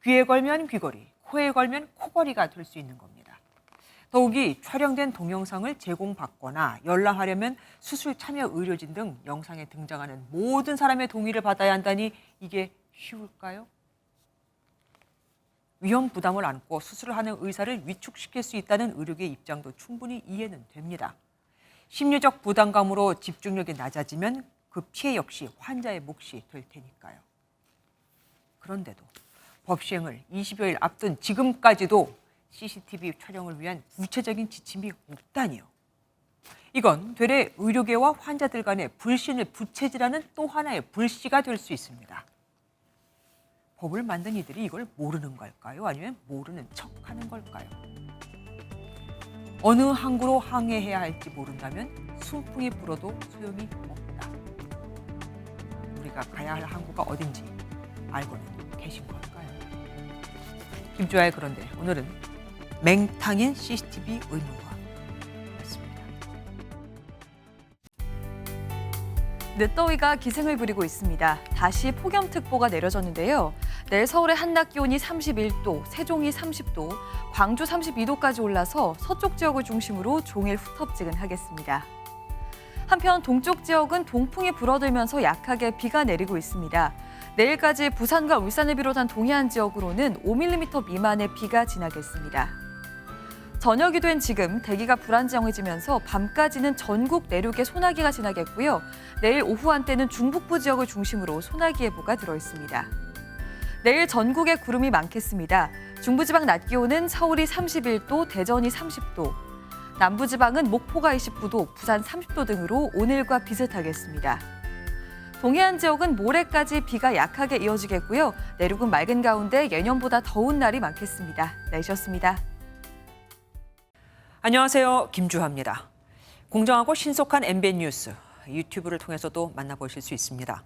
귀에 걸면 귀걸이, 코에 걸면 코걸이가 될 수 있는 겁니다. 더욱이 촬영된 동영상을 제공받거나 열람하려면 수술 참여 의료진 등 영상에 등장하는 모든 사람의 동의를 받아야 한다니 이게 쉬울까요? 위험 부담을 안고 수술을 하는 의사를 위축시킬 수 있다는 의료계의 입장도 충분히 이해는 됩니다. 심리적 부담감으로 집중력이 낮아지면 그 피해 역시 환자의 몫이 될 테니까요. 그런데도 법 시행을 20여일 앞둔 지금까지도 CCTV 촬영을 위한 구체적인 지침이 없다니요. 이건 되레 의료계와 환자들 간의 불신을 부채질하는 또 하나의 불씨가 될 수 있습니다. 법을 만든 이들이 이걸 모르는 걸까요? 아니면 모르는 척하는 걸까요? 어느 항구로 항해해야 할지 모른다면 순풍이 불어도 소용이 없다. 우리가 가야 할 항구가 어딘지 알고는 계신 걸까요? 김주아의 그런데 오늘은 맹탕인 CCTV 의무화였습니다. 늦더위가 기승을 부리고 있습니다. 다시 폭염특보가 내려졌는데요. 내일 서울의 한낮 기온이 31도, 세종이 30도, 광주 32도까지 올라서 서쪽 지역을 중심으로 종일 후텁지근하겠습니다. 한편 동쪽 지역은 동풍이 불어들면서 약하게 비가 내리고 있습니다. 내일까지 부산과 울산을 비롯한 동해안 지역으로는 5mm 미만의 비가 지나겠습니다. 저녁이 된 지금 대기가 불안정해지면서 밤까지는 전국 내륙에 소나기가 지나겠고요. 내일 오후 한때는 중북부 지역을 중심으로 소나기 예보가 들어있습니다. 내일 전국에 구름이 많겠습니다. 중부지방 낮 기온은 서울이 31도, 대전이 30도, 남부지방은 목포가 29도, 부산 30도 등으로 오늘과 비슷하겠습니다. 동해안 지역은 모레까지 비가 약하게 이어지겠고요. 내륙은 맑은 가운데 예년보다 더운 날이 많겠습니다. 날씨였습니다. 안녕하세요. 김주하입니다. 공정하고 신속한 MBN 뉴스, 유튜브를 통해서도 만나보실 수 있습니다.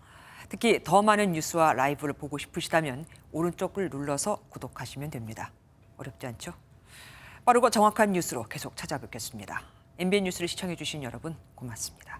특히 더 많은 뉴스와 라이브를 보고 싶으시다면 오른쪽을 눌러서 구독하시면 됩니다. 어렵지 않죠? 빠르고 정확한 뉴스로 계속 찾아뵙겠습니다. MBN 뉴스를 시청해 주신 여러분 고맙습니다.